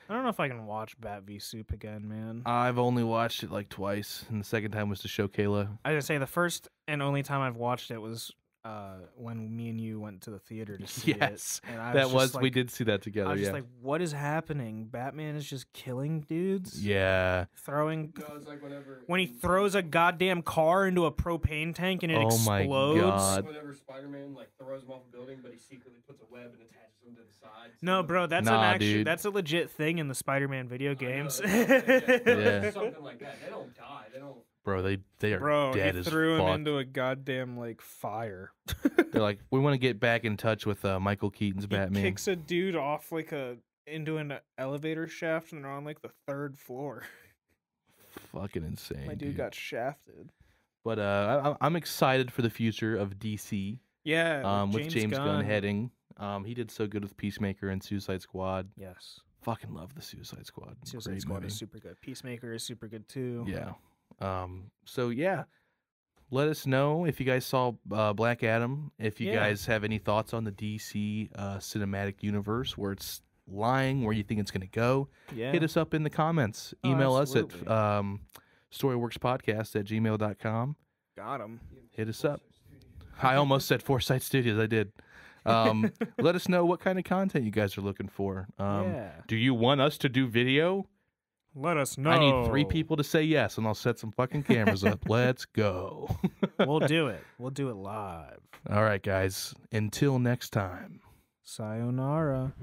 I don't know if I can watch Bat v Soup again, man.
I've only watched it like twice, and the second time was to show Kayla.
I was gonna say the first and only time I've watched it was when me and you went to the theater to see
Yes,
it. And I
that
just
was
like,
we did see that together.
I was
Yeah,
just like, what is happening? Batman is just killing dudes.
yeah.
Throwing
No, it's like whenever
when he throws a goddamn car into a propane tank and it
Oh my
explodes.
God.
whenever Spider-Man like throws him off a building, but he secretly puts a web and attaches him to the side.
No, bro, that's
dude.
that's a legit thing in the Spider-Man video games.
Yeah.
Something like that. They don't die. They don't.
Bro, they are
Bro,
dead
he
as
threw him
fuck.
into a goddamn like fire.
They're like, we want to get back in touch with Michael Keaton's
He
Batman.
kicks a dude off like into an elevator shaft and they're on like the 3rd floor.
Fucking insane.
My dude got shafted.
But I'm excited for the future of DC.
Yeah,
With James Gunn heading. He did so good with Peacemaker and Suicide Squad.
Yes,
Fucking love the Suicide Squad.
Suicide
Great
Squad
movie.
is super good. Peacemaker is super good too.
Yeah. So yeah, let us know if you guys saw Black Adam. If you guys have any thoughts on the DC cinematic universe, where it's lying, where you think it's going to go,
Yeah.
hit us up in the comments.
Oh,
Email us at
absolutely.
storyworkspodcast@gmail.com.
Got him.
Hit us up. I almost said Foresight Studios. I did. Let us know what kind of content you guys are looking for.
Yeah.
Do you want us to do video?
Let us know.
I need 3 people to say yes, and I'll set some fucking cameras up. Let's go.
We'll do it. We'll do it live.
All right, guys. Until next time.
Sayonara.